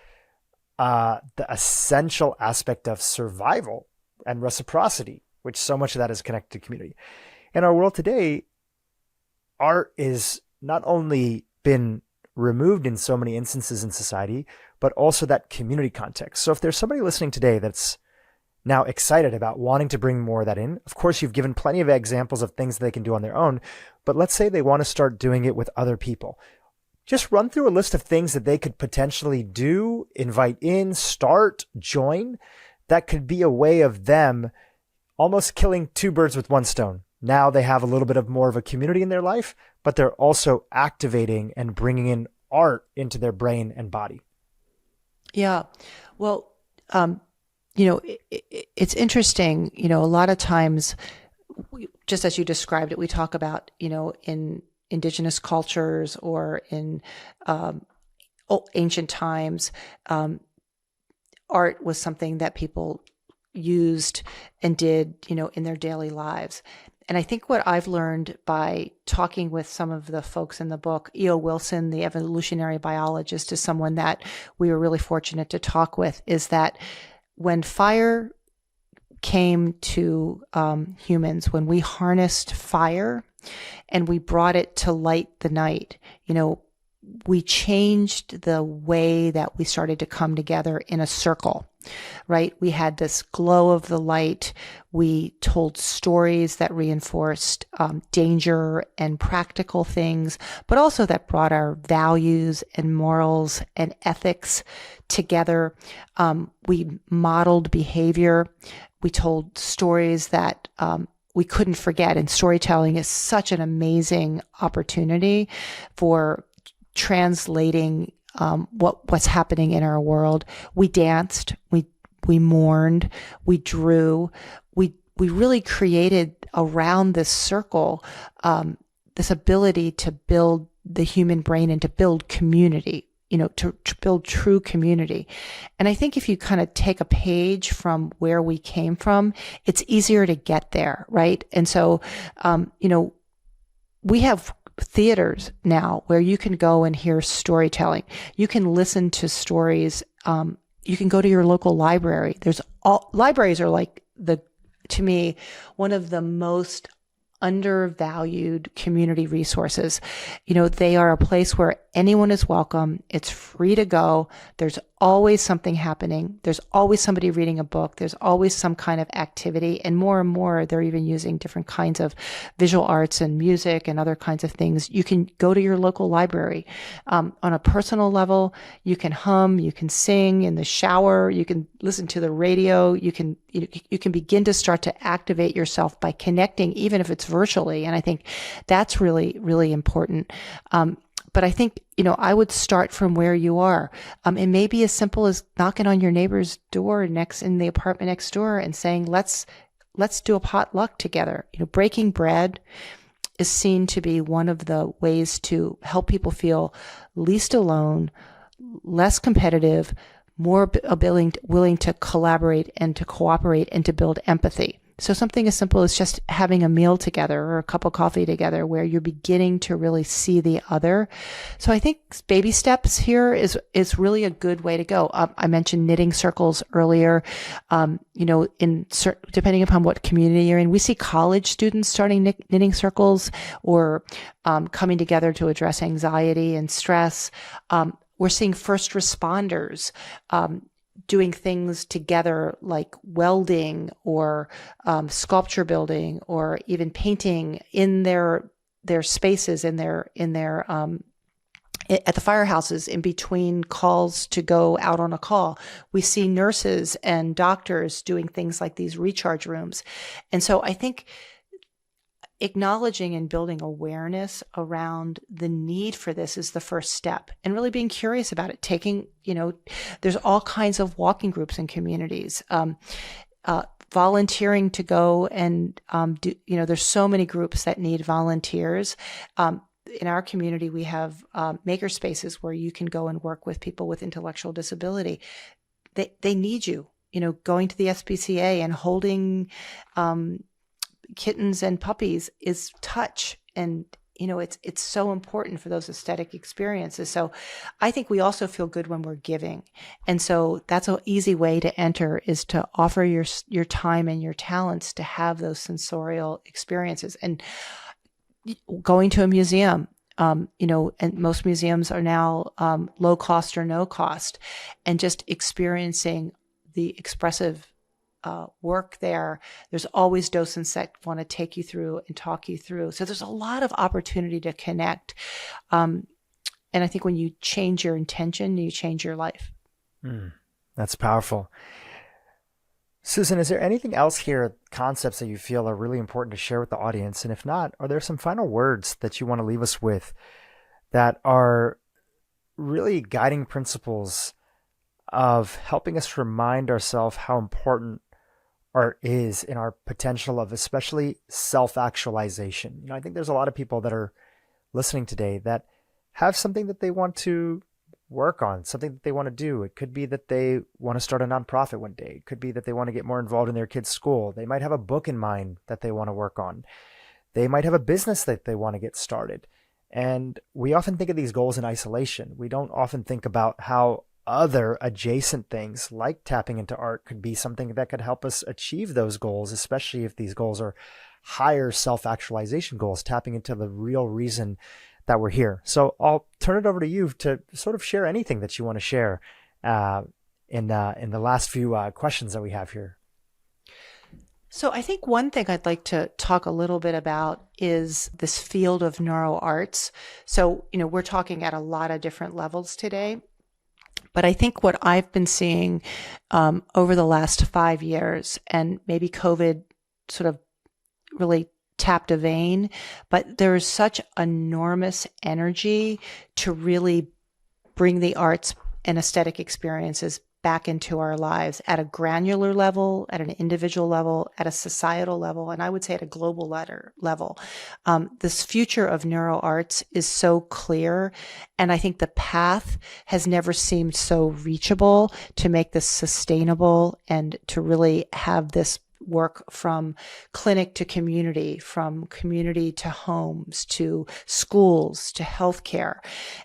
A: the essential aspect of survival and reciprocity, which so much of that is connected to community. In our world today, art is not only been removed in so many instances in society, but also that community context. So if there's somebody listening today that's now excited about wanting to bring more of that in, of course, you've given plenty of examples of things that they can do on their own, but let's say they want to start doing it with other people. Just run through a list of things that they could potentially do, invite in, start, join. That could be a way of them almost killing 2 birds with 1 stone. Now they have a little bit of more of a community in their life, but they're also activating and bringing in art into their brain and body. Yeah.
B: Well, it's interesting, a lot of times, just as you described it, we talk about, in indigenous cultures or in ancient times, art was something that people used and did, in their daily lives. And I think what I've learned by talking with some of the folks in the book, E.O. Wilson, the evolutionary biologist, is someone that we were really fortunate to talk with, is that when fire came to humans, when we harnessed fire and we brought it to light the night, we changed the way that we started to come together in a circle, right? We had this glow of the light. We told stories that reinforced danger and practical things, but also that brought our values and morals and ethics together. We modeled behavior. We told stories that we couldn't forget. And storytelling is such an amazing opportunity for translating what's happening in our world. We danced, we mourned, we drew, we really created around this circle this ability to build the human brain and to build community, to build true community. And I think if you kind of take a page from where we came from, it's easier to get there, right? And so, we have theaters now where you can go and hear storytelling. You can listen to stories. You can go to your local library. Libraries are like to me, one of the most undervalued community resources. They are a place where anyone is welcome. It's free to go. There's always something happening. There's always somebody reading a book. There's always some kind of activity. And more, they're even using different kinds of visual arts and music and other kinds of things. You can go to your local library. On a personal level, you can hum, you can sing in the shower, you can listen to the radio, you can begin to start to activate yourself by connecting, even if it's virtually. And I think that's really, really important. But I think, I would start from where you are. It may be as simple as knocking on your neighbor's door in the apartment next door and saying, let's do a potluck together. Breaking bread is seen to be one of the ways to help people feel least alone, less competitive, more willing to collaborate and to cooperate and to build empathy. So something as simple as just having a meal together or a cup of coffee together where you're beginning to really see the other. So I think baby steps here is really a good way to go. I mentioned knitting circles earlier. Depending upon what community you're in, we see college students starting knitting circles or coming together to address anxiety and stress. We're seeing first responders doing things together like welding or sculpture building or even painting in their spaces at the firehouses in between calls to go out on a call. We see nurses and doctors doing things like these recharge rooms. And so I think acknowledging and building awareness around the need for this is the first step, and really being curious about it. There's all kinds of walking groups and communities, volunteering to go and there's so many groups that need volunteers. In our community, we have maker spaces where you can go and work with people with intellectual disability. They need you, going to the SPCA and holding kittens and puppies is touch, and it's so important for those aesthetic experiences. So I think we also feel good when we're giving, and so that's an easy way to enter, is to offer your time and your talents to have those sensorial experiences. And going to a museum, and most museums are now low cost or no cost, and just experiencing the expressive work there. There's always docents that want to take you through and talk you through. So there's a lot of opportunity to connect. And I think when you change your intention, you change your life.
A: That's powerful. Susan, is there anything else here, concepts that you feel are really important to share with the audience? And if not, are there some final words that you want to leave us with that are really guiding principles of helping us remind ourselves how important art is in our potential of especially self-actualization? I think there's a lot of people that are listening today that have something that they want to work on, something that they want to do. It could be that they want to start a nonprofit one day. It could be that they want to get more involved in their kids' school. They might have a book in mind that they want to work on. They might have a business that they want to get started. And we often think of these goals in isolation. We don't often think about how other adjacent things like tapping into art could be something that could help us achieve those goals, especially if these goals are higher self-actualization goals, tapping into the real reason that we're here. So I'll turn it over to you to sort of share anything that you want to share in the last few questions that we have here.
B: So I think one thing I'd like to talk a little bit about is this field of neuroarts. So, we're talking at a lot of different levels today. But I think what I've been seeing over the last 5 years, and maybe COVID sort of really tapped a vein, but there is such enormous energy to really bring the arts and aesthetic experiences back into our lives at a granular level, at an individual level, at a societal level, and I would say at a global level. This future of neuroarts is so clear, and I think the path has never seemed so reachable to make this sustainable and to really have this work from clinic to community, from community to homes, to schools, to healthcare.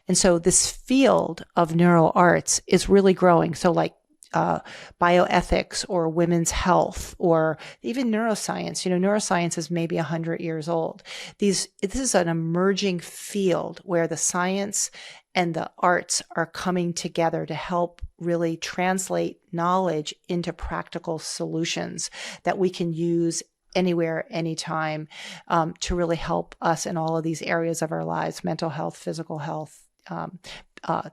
B: And so this field of neuroarts is really growing. So like bioethics or women's health or even neuroscience. Neuroscience is maybe 100 years old. This is an emerging field where the science and the arts are coming together to help really translate knowledge into practical solutions that we can use anywhere, anytime, to really help us in all of these areas of our lives: mental health, physical health,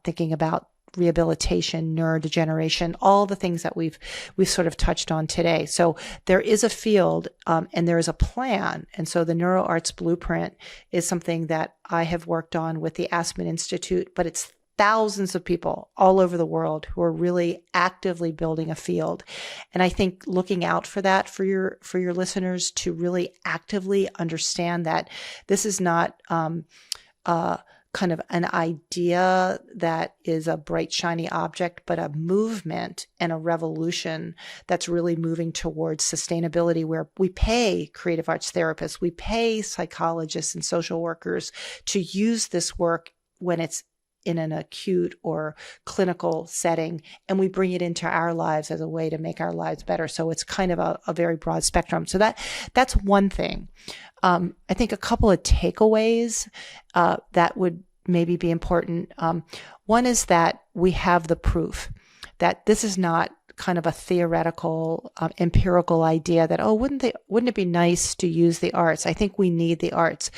B: thinking about rehabilitation, neurodegeneration, all the things that we've sort of touched on today. So there is a field, and there is a plan. And so the NeuroArts Blueprint is something that I have worked on with the Aspen Institute, but it's thousands of people all over the world who are really actively building a field. And I think looking out for that for your listeners to really actively understand that this is not kind of an idea that is a bright, shiny object, but a movement and a revolution that's really moving towards sustainability, where we pay creative arts therapists, we pay psychologists and social workers to use this work when it's in an acute or clinical setting, and we bring it into our lives as a way to make our lives better. So it's kind of a very broad spectrum. So that's one thing. I think a couple of takeaways that would maybe be important. One is that we have the proof that this is not kind of a theoretical, empirical idea that, wouldn't it be nice to use the arts? I think we need the arts.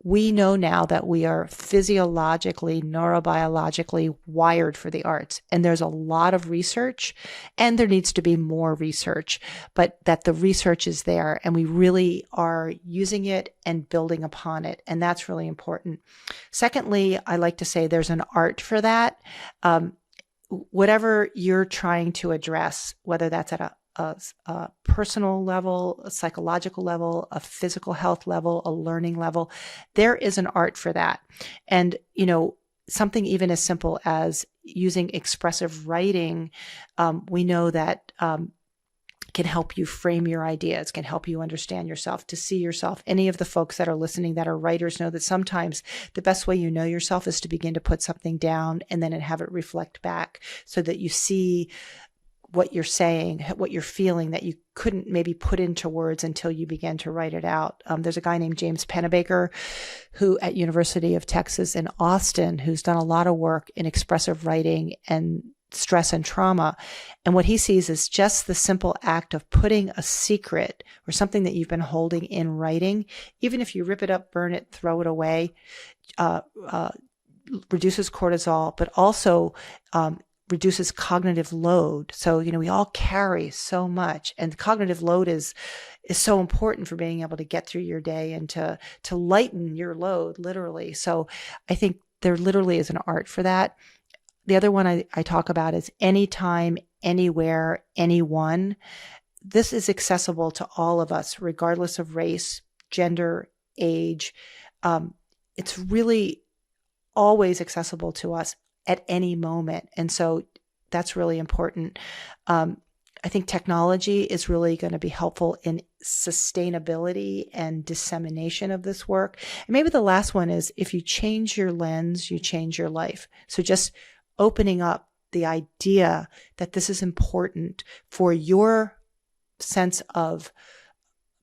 B: We know now that we are physiologically, neurobiologically wired for the arts. And there's a lot of research, and there needs to be more research, but that the research is there and we really are using it and building upon it. And that's really important. Secondly, I like to say there's an art for that. Whatever you're trying to address, whether that's at a personal level, a psychological level, a physical health level, a learning level, there is an art for that. And, something even as simple as using expressive writing, we know that can help you frame your ideas, can help you understand yourself, to see yourself. Any of the folks that are listening that are writers know that sometimes the best way you know yourself is to begin to put something down and then have it reflect back so that you see what you're saying, what you're feeling that you couldn't maybe put into words until you began to write it out. There's a guy named James Pennebaker who at University of Texas in Austin, who's done a lot of work in expressive writing and stress and trauma. And what he sees is just the simple act of putting a secret or something that you've been holding in writing, even if you rip it up, burn it, throw it away, reduces cortisol, but also reduces cognitive load. So, we all carry so much, and cognitive load is so important for being able to get through your day and to lighten your load, literally. So I think there literally is an art for that. The other one I talk about is anytime, anywhere, anyone. This is accessible to all of us, regardless of race, gender, age. It's really always accessible to us at any moment. And so that's really important. I think technology is really going to be helpful in sustainability and dissemination of this work. And maybe the last one is, if you change your lens, you change your life. So just opening up the idea that this is important for your sense of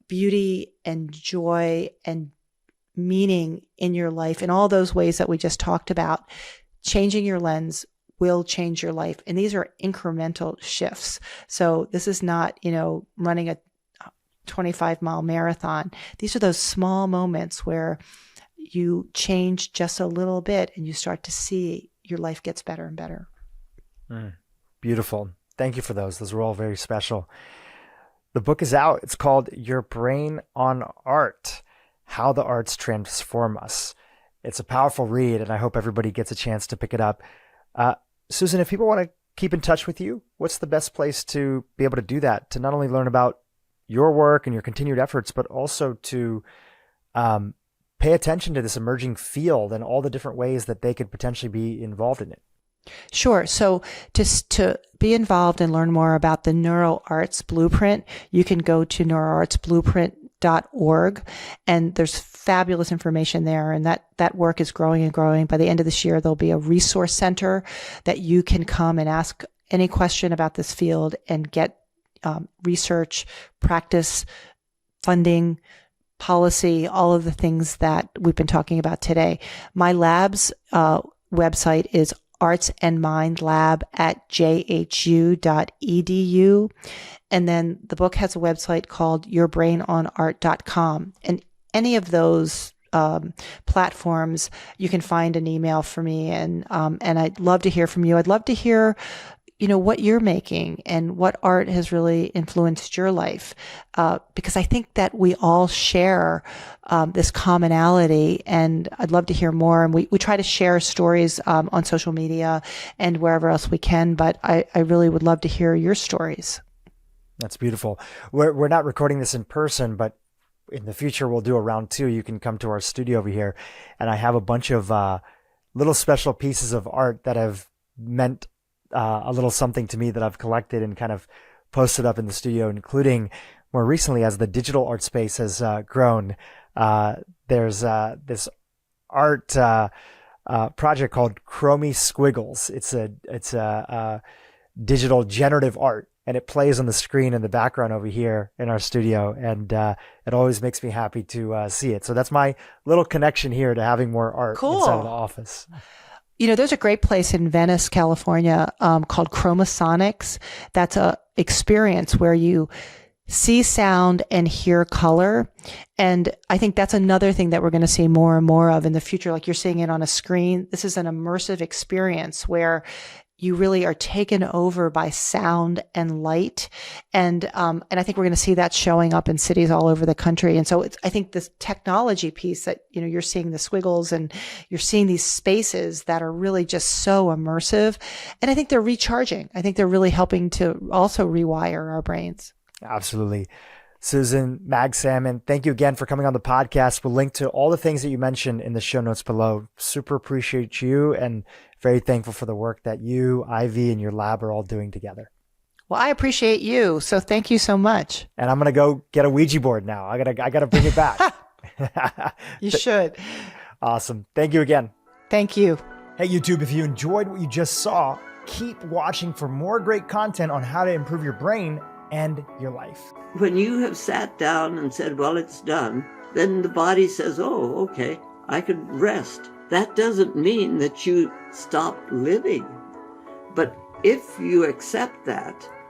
B: beauty and joy and meaning in your life in all those ways that we just talked about. Changing your lens will change your life. And these are incremental shifts. So this is not, running a 25-mile marathon. These are those small moments where you change just a little bit and you start to see your life gets better and better.
A: Beautiful. Thank you for those. Those were all very special. The book is out. It's called Your Brain on Art: How the Arts Transform Us. It's a powerful read, and I hope everybody gets a chance to pick it up. Susan, if people want to keep in touch with you, what's the best place to be able to do that, to not only learn about your work and your continued efforts, but also to pay attention to this emerging field and all the different ways that they could potentially be involved in it?
B: Sure. So to be involved and learn more about the NeuroArts Blueprint, you can go to neuroartsblueprint.org, and there's fabulous information there. And that work is growing and growing. By the end of this year, there'll be a resource center that you can come and ask any question about this field and get research, practice, funding, policy, all of the things that we've been talking about today. My lab's website is artsandmindlab@jhu.edu. And then the book has a website called yourbrainonart.com. And any of those platforms, you can find an email for me. And I'd love to hear from you. I'd love to hear, what you're making and what art has really influenced your life. Because I think that we all share this commonality, and I'd love to hear more. And we try to share stories on social media and wherever else we can, but I really would love to hear your stories.
A: That's beautiful. We're not recording this in person, but in the future we'll do a round 2. You can come to our studio over here, and I have a bunch of little special pieces of art that have meant a little something to me that I've collected and kind of posted up in the studio, including more recently as the digital art space has grown. There's this art project called Chromie Squiggles. It's a digital generative art, and it plays on the screen in the background over here in our studio, and it always makes me happy to see it. So that's my little connection here to having more art inside of the office.
B: There's a great place in Venice, California, called Chromasonics. That's a experience where you see sound and hear color. And I think that's another thing that we're going to see more and more of in the future. Like you're seeing it on a screen. This is an immersive experience where you really are taken over by sound and light. And I think we're going to see that showing up in cities all over the country. And so I think this technology piece that, you're seeing the squiggles and you're seeing these spaces that are really just so immersive. And I think they're recharging. I think they're really helping to also rewire our brains.
A: Absolutely. Susan Magsamen, thank you again for coming on the podcast. We'll link to all the things that you mentioned in the show notes below. Super appreciate you and very thankful for the work that you, Ivy, and your lab are all doing together.
B: Well, I appreciate you. So thank you so much.
A: And I'm going to go get a Ouija board now. I gotta bring it back.
B: You should.
A: Awesome. Thank you again.
B: Thank you.
A: Hey, YouTube, if you enjoyed what you just saw, keep watching for more great content on how to improve your brain and your life.
C: When you have sat down and said, well, it's done, then the body says, oh, okay, I can rest. That doesn't mean that you stop living. But if you accept that,